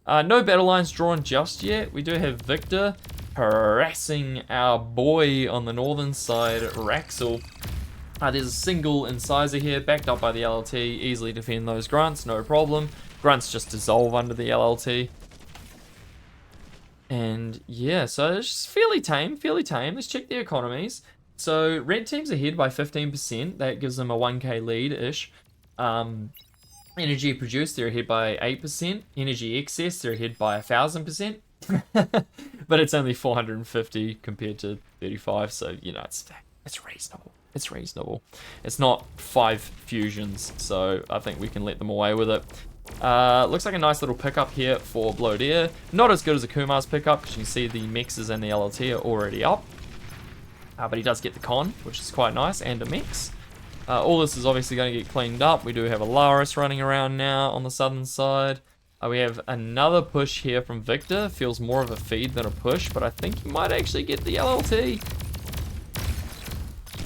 No battle lines drawn just yet. We do have Victor harassing our boy on the northern side, Wraxell. There's a single incisor here, backed up by the LLT. Easily defend those grunts, no problem. Grunts just dissolve under the LLT. And yeah, so it's just fairly tame, fairly tame. Let's check the economies. So red team's ahead by 15%. That gives them a 1k lead-ish. Energy produced, they're ahead by 8%. Energy excess, they're ahead by 1,000%. But it's only 450 compared to 35, so you know it's reasonable. It's reasonable. It's not 5 fusions, so I think we can let them away with it. Looks like a nice little pickup here for Blodir. Not as good as Akumar's pickup, because you can see the mixes and the LLT are already up. But he does get the con, which is quite nice, and a mix. All this is obviously going to get cleaned up. We do have a Laris running around now on the southern side. We have another push here from Victor. Feels more of a feed than a push, but I think he might actually get the LLT.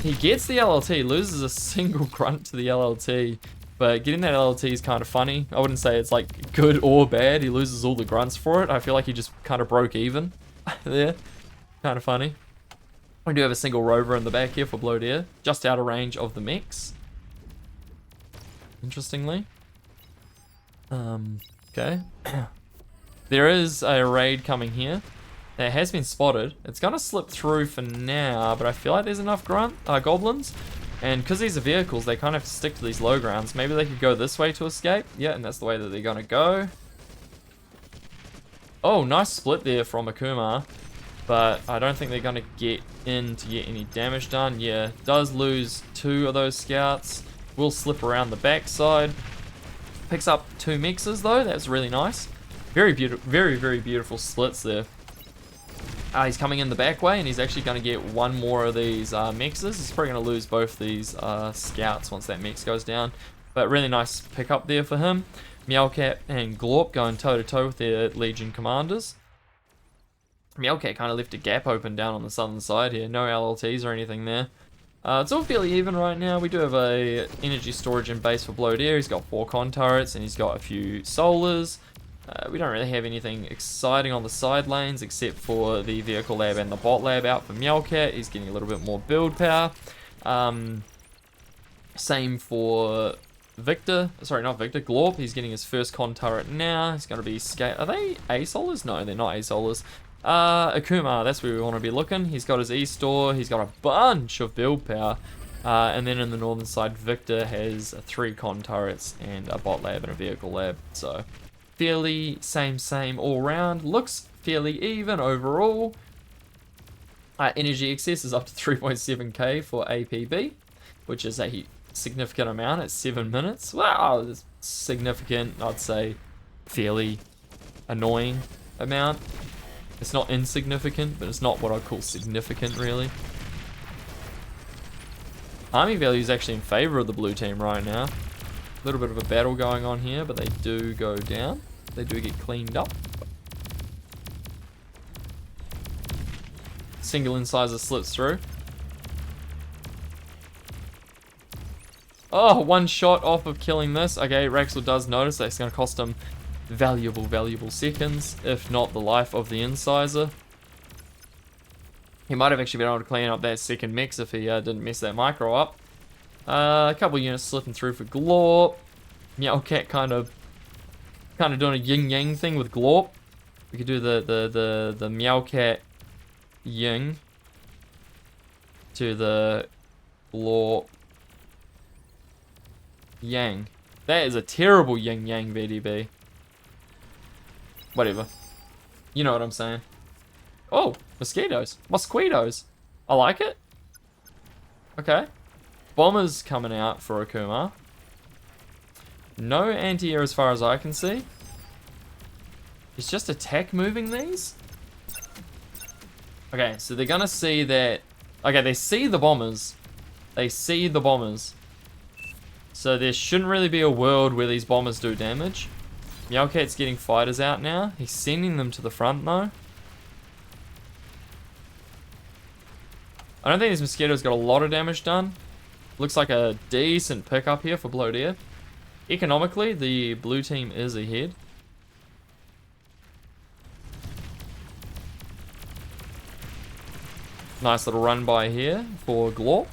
He gets the LLT, loses a single grunt to the LLT, but getting that LLT is kind of funny. I wouldn't say it's like good or bad. He loses all the grunts for it. I feel like he just kind of broke even there. Kind of funny. We do have a single rover in the back here for Blodir, just out of range of the mix. Interestingly. Okay. There is a raid coming here that has been spotted. It's going to slip through for now, but I feel like there's enough goblins. And because these are vehicles, they kind of have to stick to these low grounds. Maybe they could go this way to escape. Yeah, and that's the way that they're going to go. Oh, nice split there from Akumar. But I don't think they're going to get in to get any damage done. Yeah, does lose 2 of those scouts. Will slip around the backside. Picks up 2 mixes though. That's really nice. Very beautiful, very beautiful splits there. He's coming in the back way, and he's actually going to get 1 more of these mixes. He's probably going to lose both these scouts once that mix goes down. But really nice pickup there for him. MeowCat and Glorp going toe to toe with their Legion commanders. MeowCat kind of left a gap open down on the southern side here. No LLTs or anything there. It's all fairly even right now. We do have a energy storage in base for Blodir. He's got 4 con turrets and he's got a few solars. We don't really have anything exciting on the side lanes except for the vehicle lab and the bot lab out for MeowCat. He's getting a little bit more build power. Same for Victor. Sorry, not Victor. Glorp. He's getting his first con turret now. He's going to be scale. Are they A-solars? No, they're not A-solars. Akumar, that's where we want to be looking. He's got his E-store, he's got a bunch of build power. And then in the northern side, Victor has 3 con turrets and a bot lab and a vehicle lab. So fairly same all round. Looks fairly even overall. Energy excess is up to 3.7k for APB, which is a significant amount at 7 minutes. Wow, that's significant. I'd say fairly annoying amount. It's not insignificant, but it's not what I'd call significant, really. Army value is actually in favor of the blue team right now. A little bit of a battle going on here, but they do go down. They do get cleaned up. Single incisor slips through. Oh, 1 shot off of killing this. Okay, Wraxell does notice that's going to cost him valuable seconds, if not the life of the incisor. He might have actually been able to clean up that second mix if he didn't mess that micro up. A couple units slipping through for Glorp. MeowCat kind of doing a yin-yang thing with Glorp. We could do the MeowCat yin to the Glorp yang. That is a terrible yin-yang VDB. Whatever. You know what I'm saying. Oh, mosquitoes. I like it. Okay. Bombers coming out for Akumar. No anti-air as far as I can see. It's just attack moving these? Okay, so they're gonna see that... Okay, they see the bombers. So there shouldn't really be a world where these bombers do damage. MeowCat's getting fighters out now. He's sending them to the front though. I don't think these mosquitoes got a lot of damage done. Looks like a decent pickup here for Blodir. Economically, the blue team is ahead. Nice little run by here for Glorp.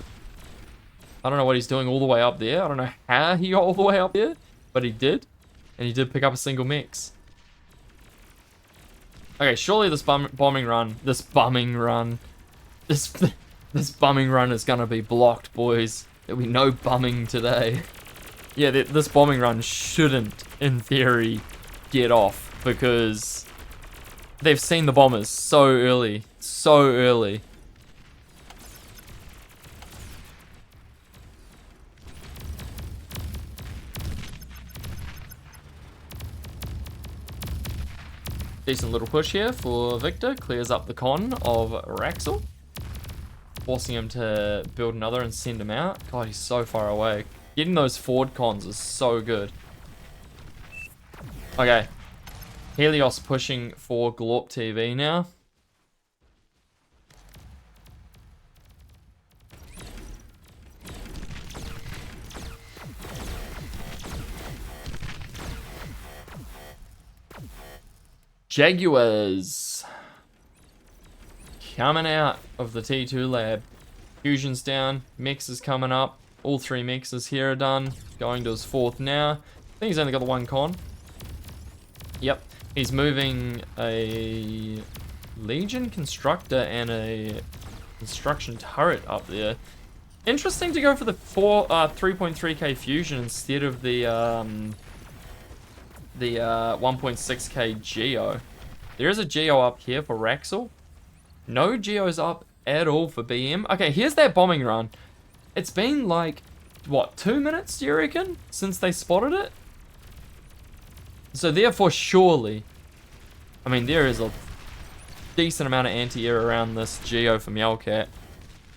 I don't know what he's doing all the way up there. I don't know how he got all the way up there, but he did. And he did pick up a single mix. Okay, surely this bombing run is gonna be blocked, boys. There'll be no bumming today. Yeah, this bombing run shouldn't, in theory, get off because they've seen the bombers so early. Decent little push here for Victor. Clears up the con of Wraxell. Forcing him to build another and send him out. God, he's so far away. Getting those forward cons is so good. Okay. Helios pushing for Glorp TV now. Jaguars coming out of the T2 lab. Fusion's down. Mix is coming up. All 3 mixes here are done. Going to his 4th now. I think he's only got the 1 con. Yep. He's moving a Legion Constructor and a Construction Turret up there. Interesting to go for the 3.3k Fusion instead of the 1.6k Geo. There is a Geo up here for Wraxell. No Geos up at all for BM. Okay, here's that bombing run. It's been like, what, 2 minutes, do you reckon, since they spotted it? So therefore, surely, I mean, there is a decent amount of anti-air around this Geo for MeowCat.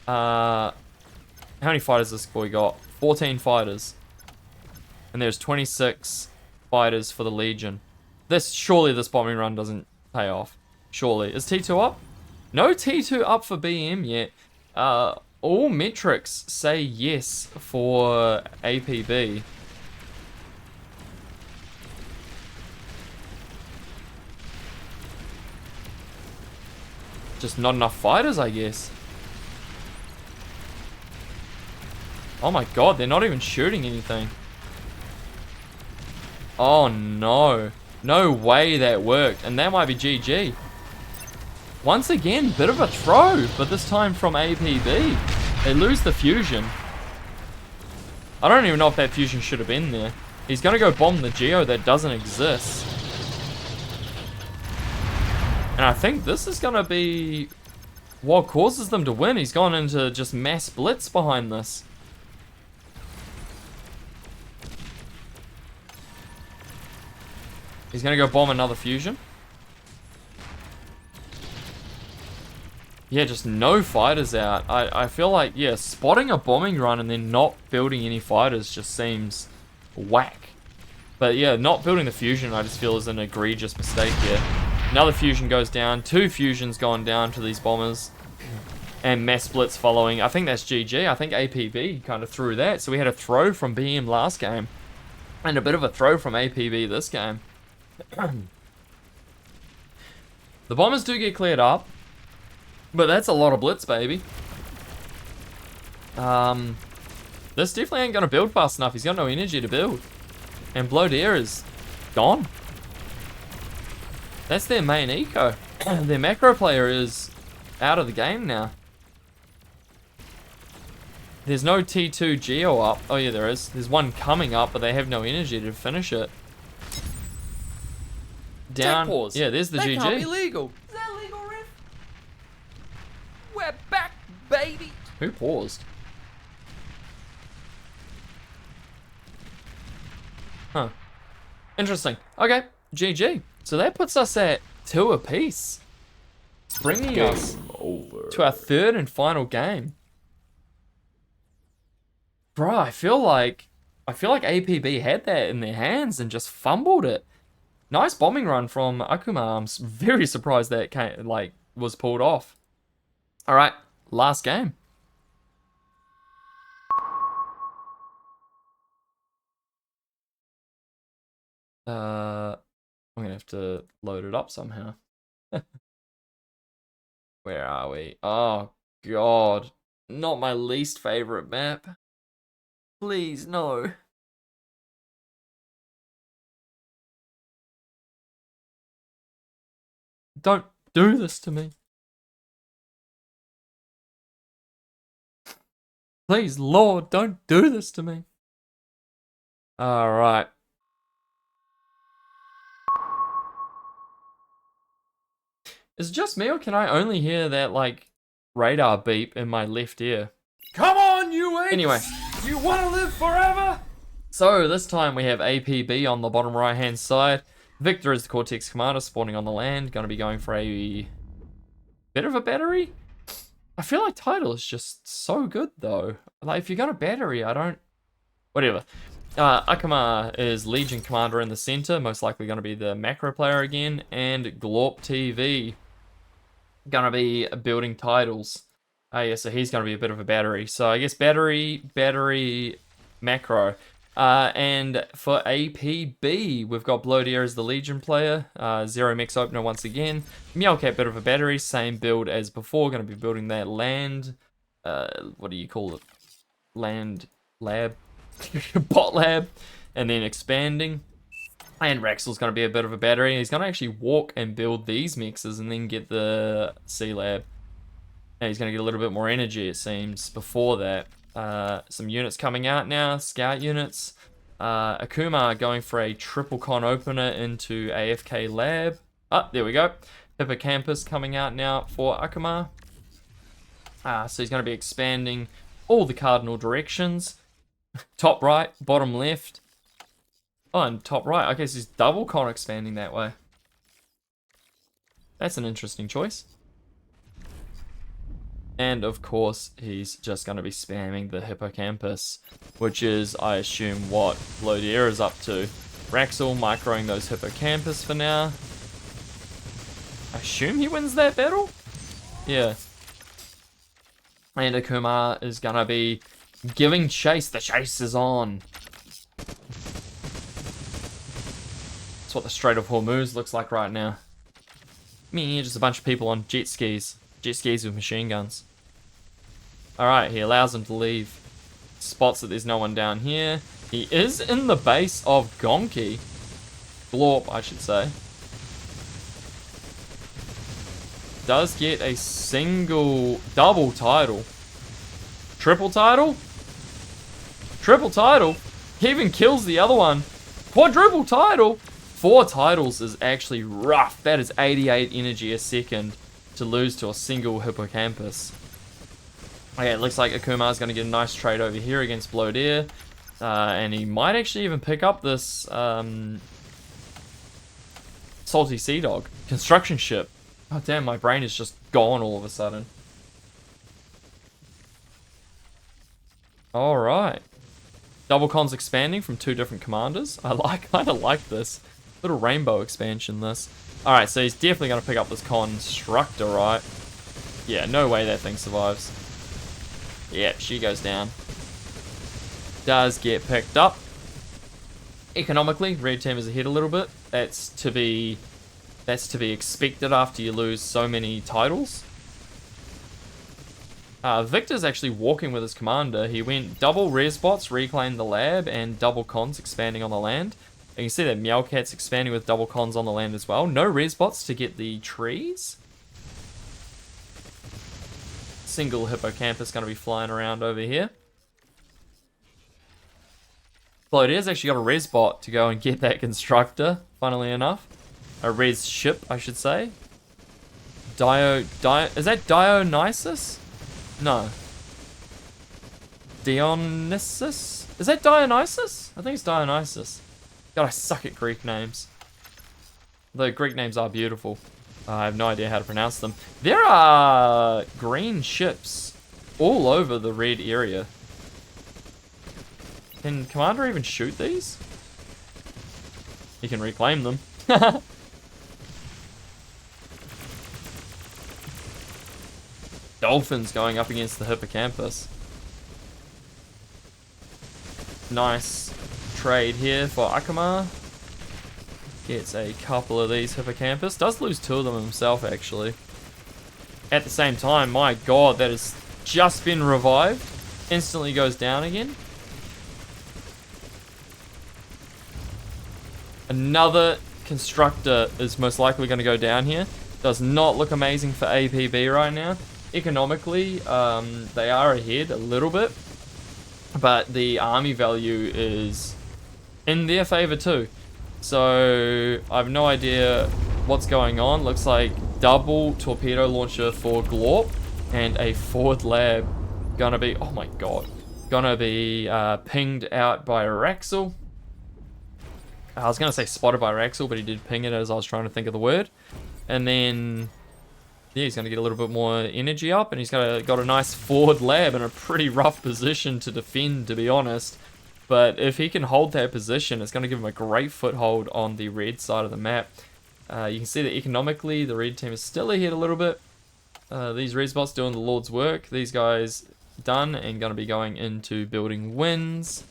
How many fighters this boy got? 14 fighters. And there's 26 fighters for the Legion. Surely this bombing run doesn't pay off. Surely. Is T2 up? No T2 up for BM yet. All metrics say yes for APB. Just not enough fighters, I guess. Oh my god, they're not even shooting anything. Oh no. No way that worked. And that might be GG. Once again, bit of a throw, but this time from APB. They lose the fusion. I don't even know if that fusion should have been there. He's going to go bomb the Geo that doesn't exist. And I think this is going to be what causes them to win. He's gone into just mass blitz behind this. He's going to go bomb another fusion. Yeah, just no fighters out. I feel like, yeah, spotting a bombing run and then not building any fighters just seems whack. But yeah, not building the fusion I just feel is an egregious mistake here. Another fusion goes down. 2 fusions gone down to these bombers. And mass blitz following. I think that's GG. I think APB kind of threw that. So we had a throw from BM last game. And a bit of a throw from APB this game. The bombers do get cleared up. But that's a lot of blitz, baby. This definitely ain't going to build fast enough. He's got no energy to build. And Blodir is gone. That's their main eco. Their macro player is out of the game now. There's no T2 Geo up. Oh yeah, there is. There's one coming up, but they have no energy to finish it. Down. Pause. Yeah, there's the That GG. can't be legal. Is that legal, ref? We're back, baby. Who paused? Huh. Interesting. Okay, GG. So that puts us at 2 apiece. Bringing us over to our 3rd and final game. Bro, I feel like APB had that in their hands and just fumbled it. Nice bombing run from Akumar. I'm very surprised that was pulled off. All right, last game. I'm gonna have to load it up somehow. Where are we? Oh God, not my least favorite map. Please, no. Don't do this to me. Please, Lord, don't do this to me. Alright. Is it just me or can I only hear that, like, radar beep in my left ear? Come on, you apes! Anyway. You want to live forever? So, this time we have APB on the bottom right-hand side. Victor is the Cortex commander spawning on the land. Going to be going for a bit of a battery. I feel like title is just so good, though. Like, if you got a battery, I don't... Whatever. Akumar is Legion commander in the center. Most likely going to be the macro player again. And Glorp TV. Going to be building titles. Yeah, so he's going to be a bit of a battery. So I guess battery, macro. And for APB, we've got Blodir as the Legion player. Zero mix opener once again. MeowCat, bit of a battery. Same build as before. Going to be building that land. What do you call it? Land lab. Bot lab. And then expanding. And Wraxell's going to be a bit of a battery. He's going to actually walk and build these mixes and then get the C lab. And he's going to get a little bit more energy, it seems, before that. Some units coming out now, scout units. Akumar going for a triple con opener into AFK lab. Oh, there we go. Hippocampus coming out now for Akumar. So he's going to be expanding all the cardinal directions. Top right, bottom left. Oh, and top right. Okay, so he's double con expanding that way. That's an interesting choice. And of course, he's just going to be spamming the Hippocampus, which is, I assume, what Blodir is up to. Wraxell microing those Hippocampus for now. I assume he wins that battle? Yeah. And Akumar is going to be giving chase. The chase is on. That's what the Strait of Hormuz looks like right now. Me, just a bunch of people on jet skis. Jet skis with machine guns. Alright, he allows him to leave. Spots that there's no one down here. He is in the base of Gonki. Glorp, I should say. does get a double title. Triple title? Triple title? He even kills the other one. Quadruple title? 4 titles is actually rough. That is 88 energy a second to lose to a single hippocampus. Okay, it looks like Akumar's going to get a nice trade over here against Blodir. And he might actually even pick up this Salty Sea Dog. Construction ship. Oh damn, my brain is just gone all of a sudden. Alright. Double cons expanding from 2 different commanders. I kind of like this. Little rainbow expansion, this. Alright, so he's definitely going to pick up this constructor, right? Yeah, no way that thing survives. Yeah, she goes down. Does get picked up. Economically, red team is ahead a little bit. That's to be expected after you lose so many titles. Victor's actually walking with his commander. He went double res bots, reclaimed the lab, and double cons expanding on the land. You can see that MeowCat's expanding with double cons on the land as well. No res bots to get the trees. Single hippocampus going to be flying around over here. Blodir's actually got a res bot to go and get that constructor, funnily enough. A res ship, I should say. Is that Dionysus? No. Dionysus? Is that Dionysus? I think it's Dionysus. God, I suck at Greek names. The Greek names are beautiful. I have no idea how to pronounce them. There are green ships all over the red area. Can Commander even shoot these? He can reclaim them. Dolphins going up against the hippocampus. Nice trade here for Akumar. Gets a couple of these hippocampus. Does lose 2 of them himself, actually. At the same time, my god, that has just been revived. Instantly goes down again. Another constructor is most likely going to go down here. Does not look amazing for APB right now. Economically, they are ahead a little bit, but the army value is in their favor too. So I have no idea what's going on. Looks like double torpedo launcher for Glorp and a forward lab gonna be, oh my god, gonna be pinged out by Wraxell. I was gonna say spotted by Wraxell, but he did ping it as I was trying to think of the word. And then yeah, he's going to get a little bit more energy up, and he's got a nice forward lab in a pretty rough position to defend, to be honest. But if he can hold that position, it's going to give him a great foothold on the red side of the map. You can see that economically, the red team is still ahead a little bit. These res bots doing the Lord's work. These guys done and going to be going into building wins.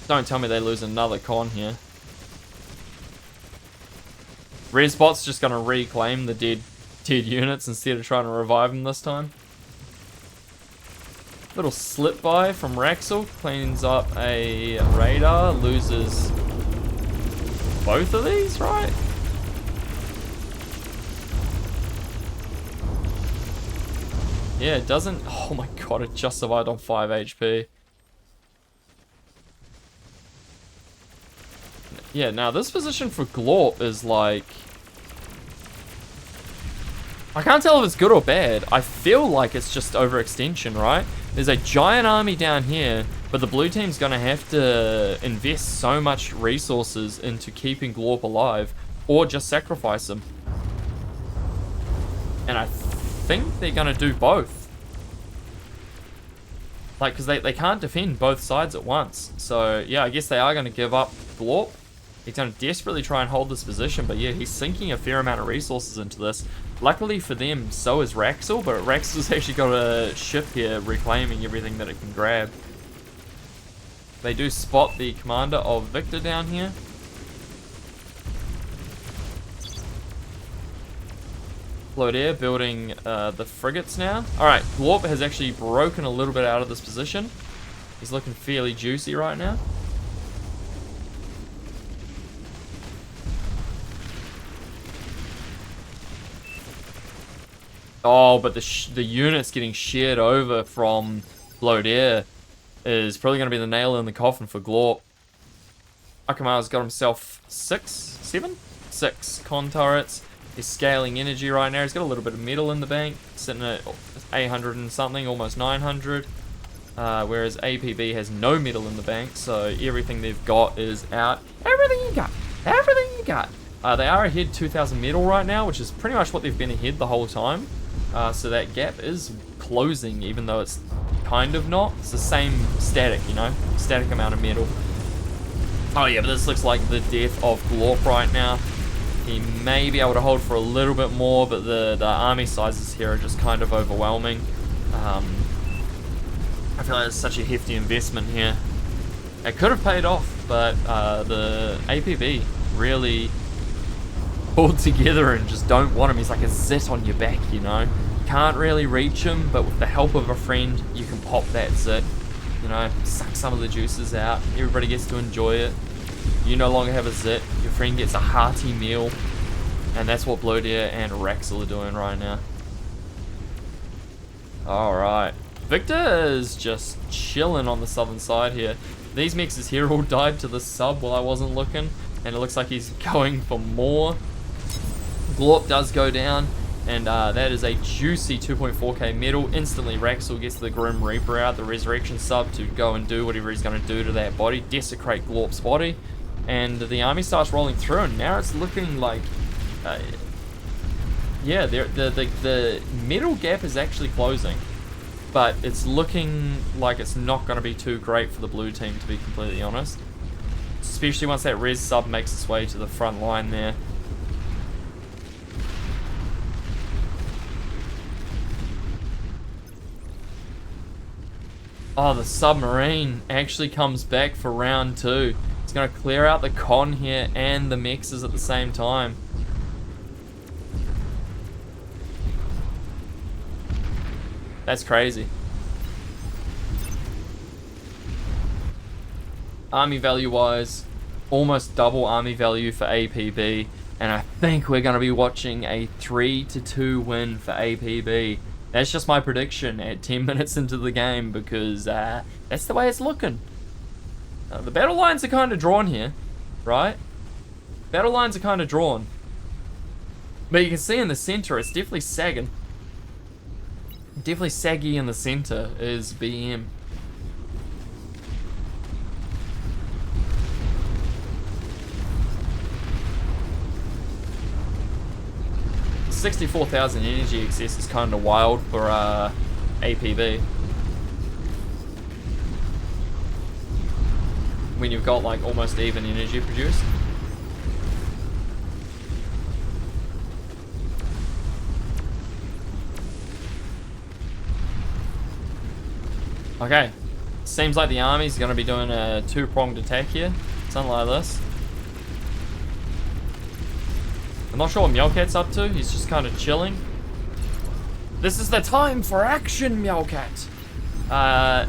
Don't tell me they lose another con here. Resbot's just going to reclaim the dead units instead of trying to revive them this time. Little slip by from Wraxell. Cleans up a radar. Loses both of these, right? Yeah, it doesn't... Oh my god, it just survived on 5 HP. Yeah, now this position for Glorp is like... I can't tell if it's good or bad. I feel like it's just overextension, right? There's a giant army down here, but the blue team's going to have to invest so much resources into keeping Glorp alive, or just sacrifice him. And I think they're going to do both. Like, because they can't defend both sides at once. So, yeah, I guess they are going to give up Glorp. He's going to desperately try and hold this position, but yeah, he's sinking a fair amount of resources into this. Luckily for them, so is Wraxell, but Wraxell's actually got a ship here reclaiming everything that it can grab. They do spot the commander of Victor down here. Blodir building the frigates now. Alright, Glorp has actually broken a little bit out of this position. He's looking fairly juicy right now. Oh, but the units getting shared over from Blodir is probably going to be the nail in the coffin for Glorp. Akumar's got himself 6 con turrets. He's scaling energy right now. He's got a little bit of metal in the bank, sitting at 800 and something, almost 900. Whereas APB has no metal in the bank, so everything they've got is out. Everything you got. Everything you got. They are ahead 2,000 metal right now, which is pretty much what they've been ahead the whole time. So that gap is closing, even though it's kind of not. It's the same static, you know? Static amount of metal. Oh yeah, but this looks like the death of Glorp right now. He may be able to hold for a little bit more, but the army sizes here are just kind of overwhelming. I feel like it's such a hefty investment here. It could have paid off, but the APB really pulled together and just don't want him. He's like a zit on your back, you know? Can't really reach him, but with the help of a friend, you can pop that zit. You know, suck some of the juices out. Everybody gets to enjoy it. You no longer have a zit. Your friend gets a hearty meal. And that's what Blodir and Wraxell are doing right now. Alright. Victor is just chilling on the southern side here. These mixes here all died to the sub while I wasn't looking. And it looks like he's going for more. Glorp does go down. And that is a juicy 2.4k medal. Instantly, Wraxell gets the Grim Reaper out, the Resurrection sub, to go and do whatever he's going to do to that body. Desecrate Glorp's body. And the army starts rolling through, and now it's looking like... yeah, the middle gap is actually closing. But it's looking like it's not going to be too great for the blue team, to be completely honest. Especially once that res sub makes its way to the front line there. Oh, the submarine actually comes back for round 2. It's going to clear out the con here and the mixes at the same time. That's crazy. Army value wise, almost double army value for APB. And I think we're going to be watching a 3-2 win for APB. That's just my prediction at 10 minutes into the game, because that's the way it's looking. The battle lines are kind of drawn here, right? Battle lines are kind of drawn. But you can see in the center, it's definitely sagging. Definitely saggy in the center is BM. $64,000 energy excess is kind of wild for APB. When you've got like almost even energy produced. Okay, seems like the army's going to be doing a 2-pronged attack here. Something like this. I'm not sure what MeowCat's up to. He's just kind of chilling. This is the time for action, MeowCat.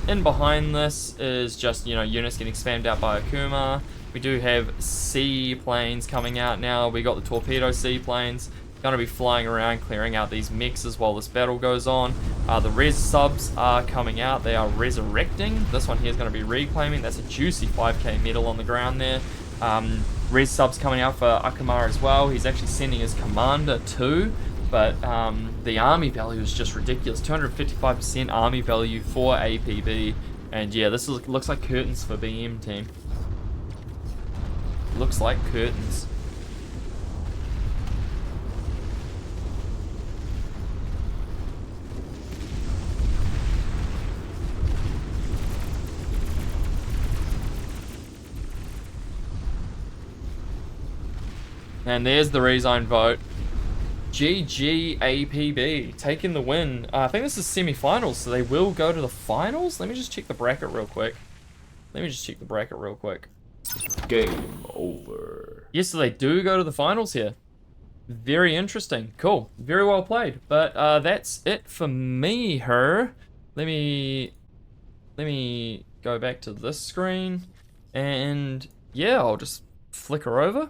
In behind this is just, you know, units getting spammed out by Akumar. We do have seaplanes coming out now. We got the torpedo seaplanes. Going to be flying around, clearing out these mixes while this battle goes on. The res subs are coming out. They are resurrecting. This one here is going to be reclaiming. That's a juicy 5k medal on the ground there. Res subs coming out for Akumar as well. He's actually sending his commander too. But the army value is just ridiculous. 255% army value for APB. And yeah, this looks like curtains for BM team. Looks like curtains. And there's the resign vote. GG APB, taking the win. I think this is semi-finals, so they will go to the finals? Let me just check the bracket real quick. Game over. Yes, so they do go to the finals here. Very interesting. Cool. Very well played. But that's it for me, her. Let me go back to this screen. And yeah, I'll just flicker over.